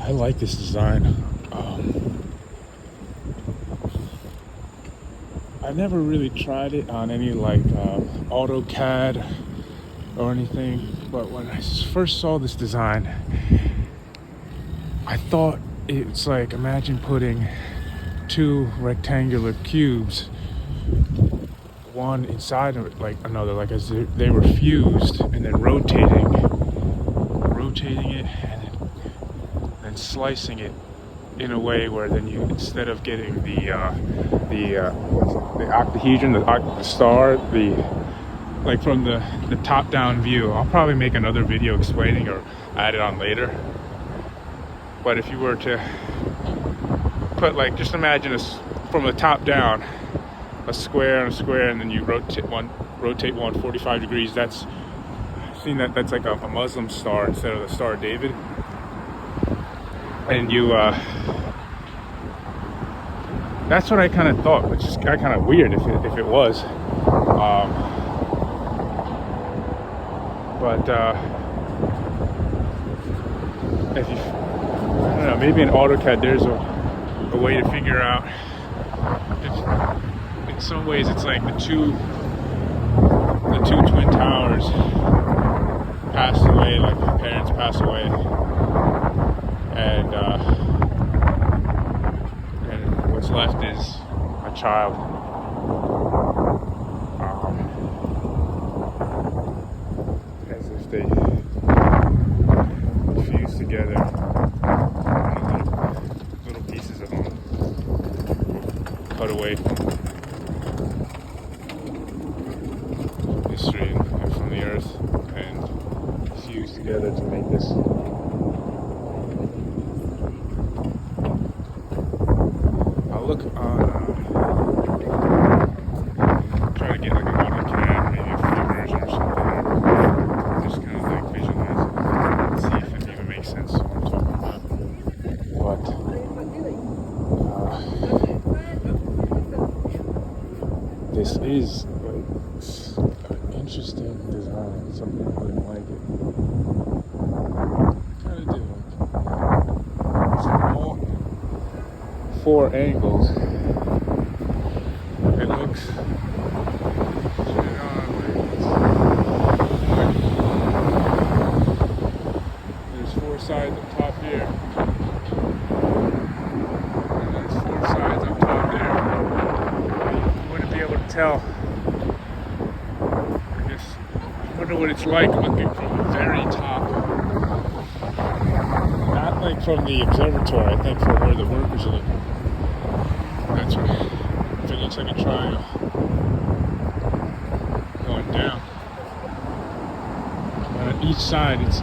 I like this design. I never really tried it on any like AutoCAD or anything, but when I first saw this design, I thought it's like, imagine putting 2 rectangular cubes, one inside of it, like another, like as they were fused, and then rotating it, and slicing it in a way where then you, instead of getting the octahedron, the star, like from the top down view. I'll probably make another video explaining or add it on later. But if you were to put, like, just imagine from the top down, a square and a square, and then you rotate one 45 degrees. That's that's like a Muslim star instead of the Star of David. And you that's what I kind of thought, which is kind of weird if it was. But if you, I don't know, maybe in AutoCAD there's a way to figure out. In some ways, it's like the two twin towers passed away, like my parents passed away, and what's left is a child. As if they fused together, little pieces of them cut away from history and from the earth and fused together to make this. I'll look on, try to get like an AutoCAD, maybe a free version or something, just kind of like visualize it, see if it even makes sense what I'm talking about. But this is like an interesting design. Some people wouldn't like it. Kind of do. It's all 4 angles. It looks. There's 4 sides up top here. And there's 4 sides up top there. You wouldn't be able to tell. I guess I wonder what it's like looking from the very top. Not like from the observatory, I think from where the workers are looking. That's what if it looks like a triangle going down. And on each side it's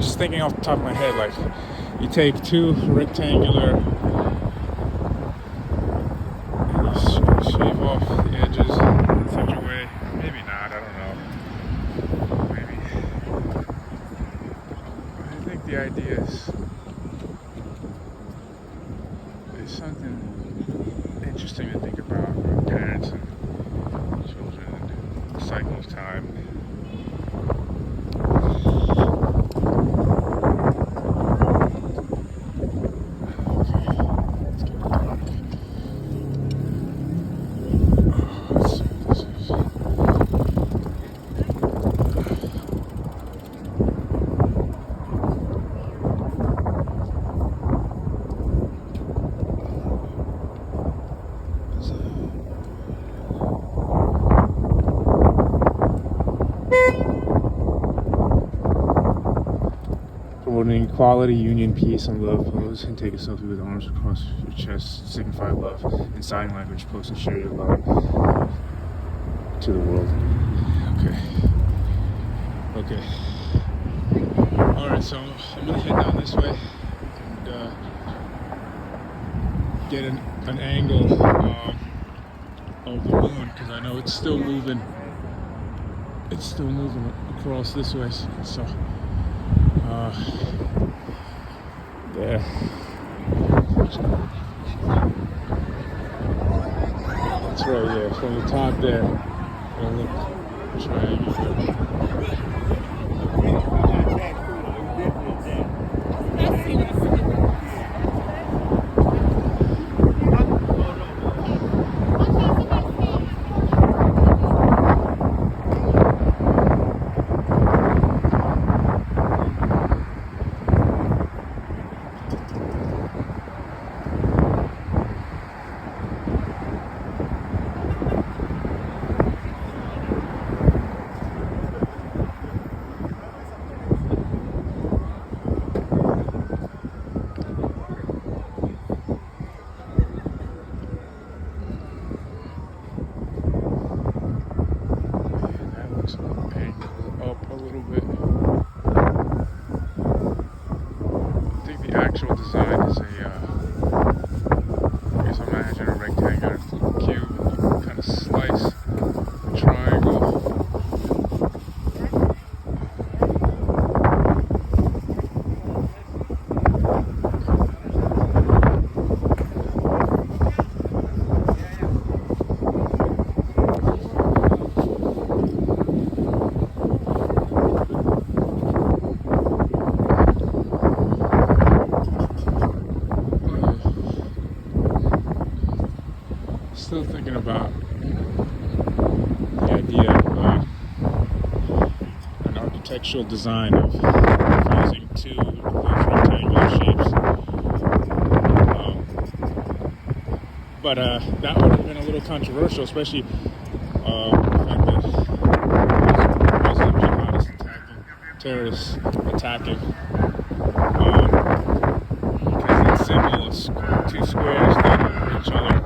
just thinking off the top of my head, like you take 2 rectangular and you shave off the edges in such a way, maybe not, I don't know, maybe. I think the idea is something interesting to think about with parents and children and the cycle of time. Promoting equality, union, peace, and love. Pose and take a selfie with arms across your chest. Signify love. In sign language, post and share your love to the world. Okay. Alright, so I'm gonna head down this way and get an angle of the moon, because I know it's still moving. It's still moving across this way, so there. That's right, yeah, from the top there. It'll look triangular. Up a little bit. I think the actual design is I guess imagine a rectangular cube and you can kind of slice a triangle. still thinking about the idea of an architectural design of using two of those rectangular shapes. But that would have been a little controversial, especially the fact that Muslim jihadists attacking, terrorists attacking. Because that symbol is two squares that over each other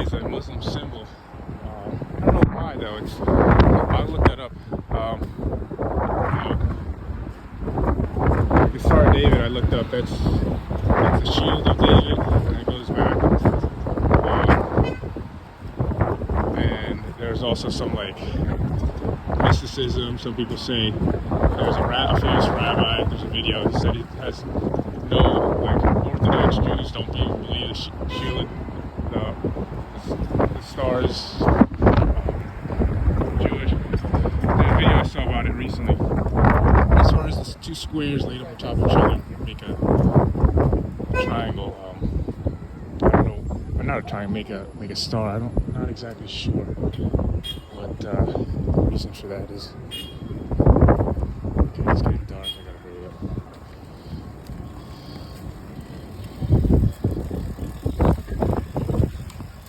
is a Muslim symbol. I don't know why though. I'll look that up. The Star of David I looked up. That's the shield of David, and it goes back. And there's also some like mysticism. Some people say there's a famous rabbi. There's a video. He said he has no like Orthodox Jews don't believe the shield, the stars. Jewish. There's a video I saw about it recently. As far as the two squares laid on top of each other make a triangle. I don't know. Or not a triangle. Make a star. I'm not exactly sure what the reason for that is. Okay, it's getting dark. I gotta hurry up.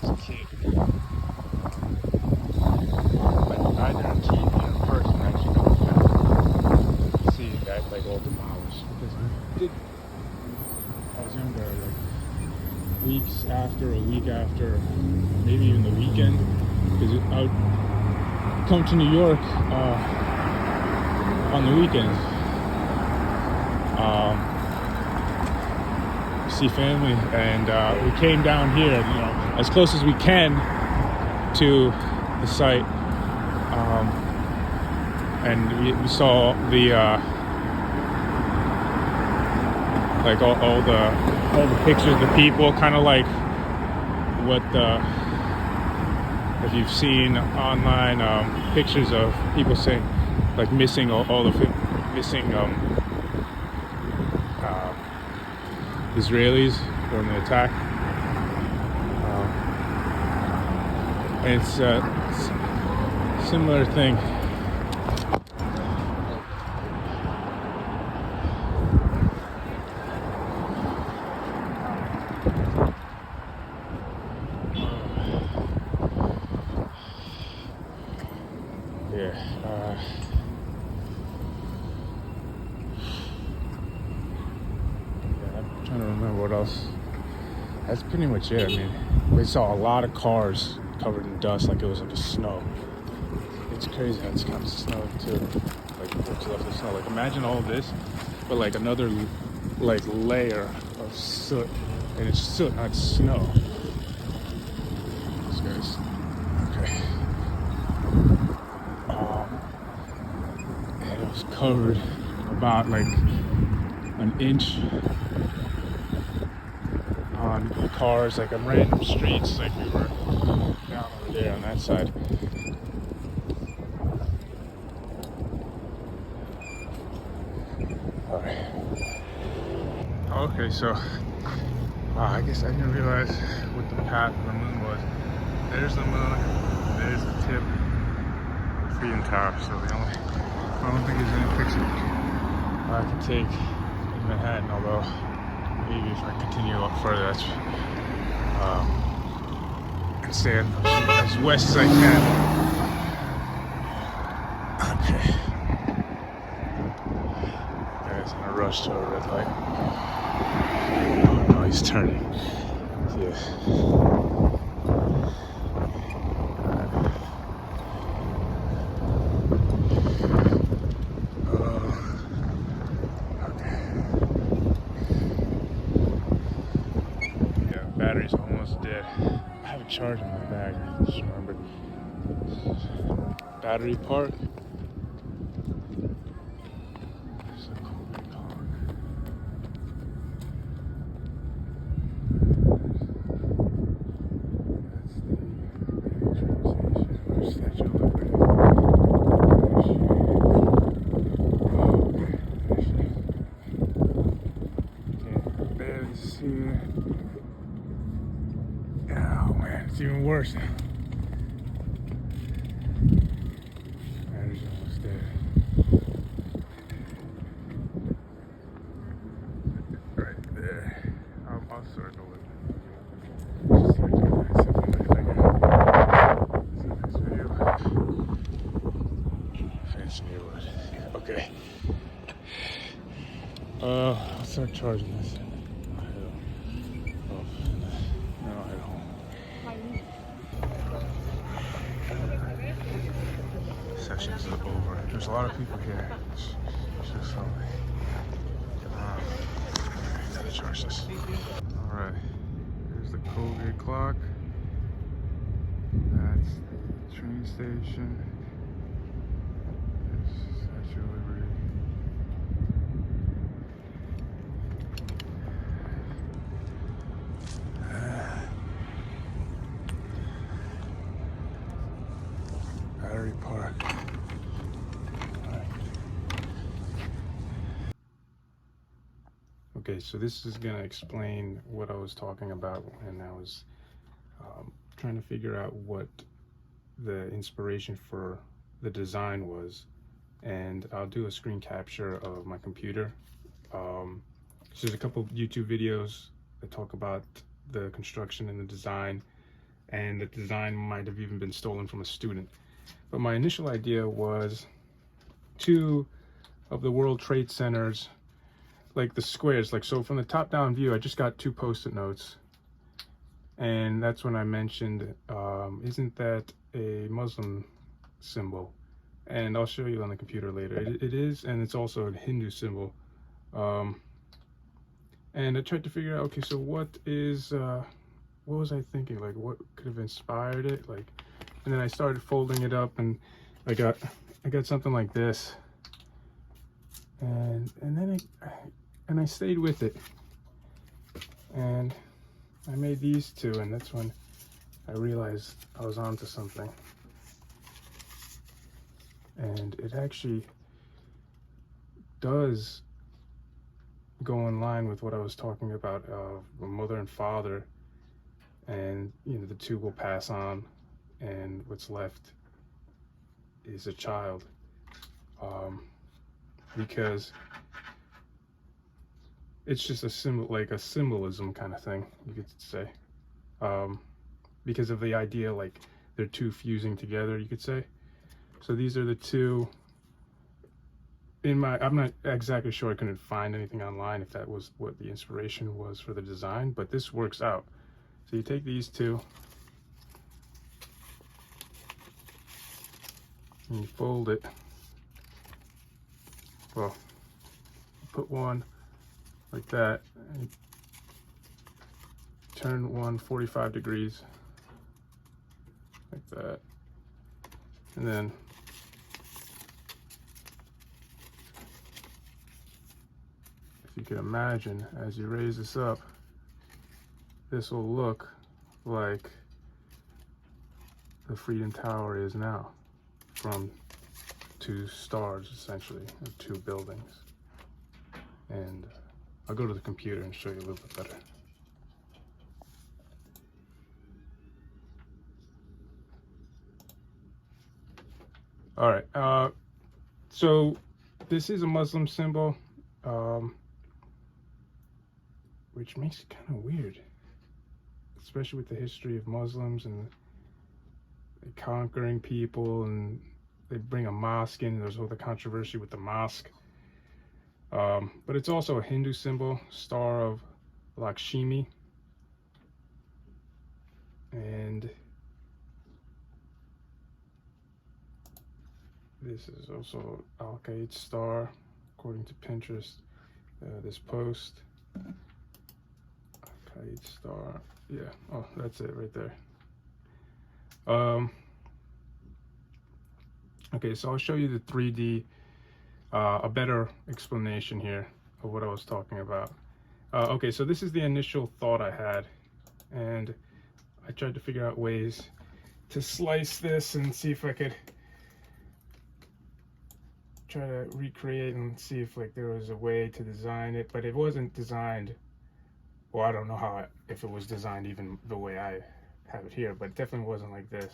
As a kid, like either on TV or in person, I actually don't see that like all demolished because we did. I was younger, like weeks after, a week after, maybe even the weekend, because I would come to New York on the weekends, see family, and we came down here, as close as we can to the site, and we saw the like all the pictures of the people, kind of like what if you've seen online pictures of people saying like missing all the missing Israelis during the attack, and it's a similar thing. I'm trying to remember what else. That's pretty much it. I mean, we saw a lot of cars covered in dust, like it was like a snow. It's crazy how it's kind of snowed too. Like what's left of snow. Like imagine all this, but like another like layer of soot, and it's soot, not snow. This guy's okay. And it was covered about like an inch on cars, like on random streets, like we were down over there on that side. Alright. Okay, so I guess I didn't realize what the path of the moon was. There's the moon, there's the tip of Freedom Tower, so I don't think there's any picture I can take in Manhattan, although maybe if I continue a lot further, that's and stay as west as I can. Okay. Guy's in a rush to a red light. Oh no, he's turning. Yeah. Battery's almost dead. I have a charge in my bag. I just remembered. Battery part. There's a cool big clock. That's the train station. Where's Statue of Liberty? Can't barely see it. Yeah. Oh man, it's even worse. Battery's almost dead. Right there. I'll circle it. Just like that. It's a nice video. Fancy neighborhood. Okay. I'll start charging this. I'll head home. Session's over. There's a lot of people here. Just so gotta charge this. Alright. Here's the Colgate clock. That's the train station. This is Statue of Liberty. Battery Park. Okay, so this is gonna explain what I was talking about when I was trying to figure out what the inspiration for the design was, and I'll do a screen capture of my computer. There's a couple YouTube videos that talk about the construction and the design, and the design might have even been stolen from a student. But my initial idea was 2 of the World Trade Centers, like the squares, like so from the top down view, I just got 2 post-it notes. And that's when I mentioned, isn't that a Muslim symbol? And I'll show you on the computer later. It is, and it's also a Hindu symbol. And I tried to figure out, okay, so what was I thinking? Like, what could have inspired it? Like, and then I started folding it up, and I got something like this. And then I stayed with it. And I made these 2, and that's when I realized I was onto something. And it actually does go in line with what I was talking about of mother and father, and you know, the 2 will pass on, and what's left is a child, because it's just a symbol, like a symbolism kind of thing, you could say, because of the idea, like they're 2 fusing together, you could say. So these are the 2 I'm not exactly sure, I couldn't find anything online if that was what the inspiration was for the design, but this works out. So you take these 2 and you fold it. Well, put one like that, and turn one 45 degrees like that, and then if you can imagine, as you raise this up, this will look like the Freedom Tower is now, from 2 stars essentially, or 2 buildings. And I'll go to the computer and show you a little bit better. All right, so this is a Muslim symbol, which makes it kind of weird, especially with the history of Muslims and conquering people, and they bring a mosque in. There's all the controversy with the mosque. But it's also a Hindu symbol, Star of Lakshmi. And this is also Al-Qaeda star, according to Pinterest. This post, Al-Qaeda star, yeah, oh, that's it right there. Okay, so I'll show you the 3D, a better explanation here of what I was talking about. Okay, so this is the initial thought I had, and I tried to figure out ways to slice this and see if I could try to recreate and see if like there was a way to design it, but it wasn't designed, well, I don't know how if it was designed even the way I have it here, but it definitely wasn't like this.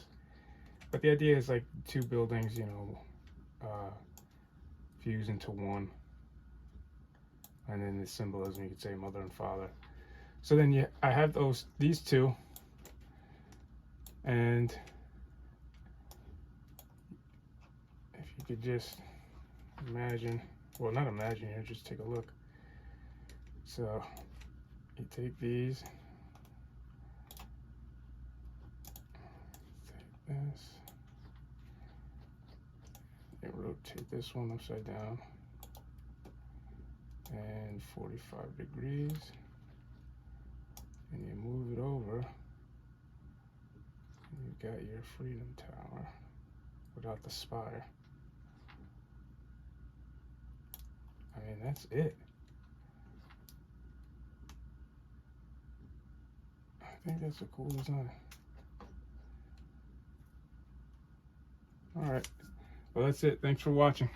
But the idea is like two buildings, you know, fuse into one. And then the symbolism, you could say mother and father. So then I have these two, and if you could just imagine, well, not imagine here, just take a look. So you take these, take this, and rotate this one upside down and 45 degrees, and you move it over, and you've got your Freedom Tower without the spire. I mean, that's it. I think that's a cool design. All right, well, that's it. Thanks for watching.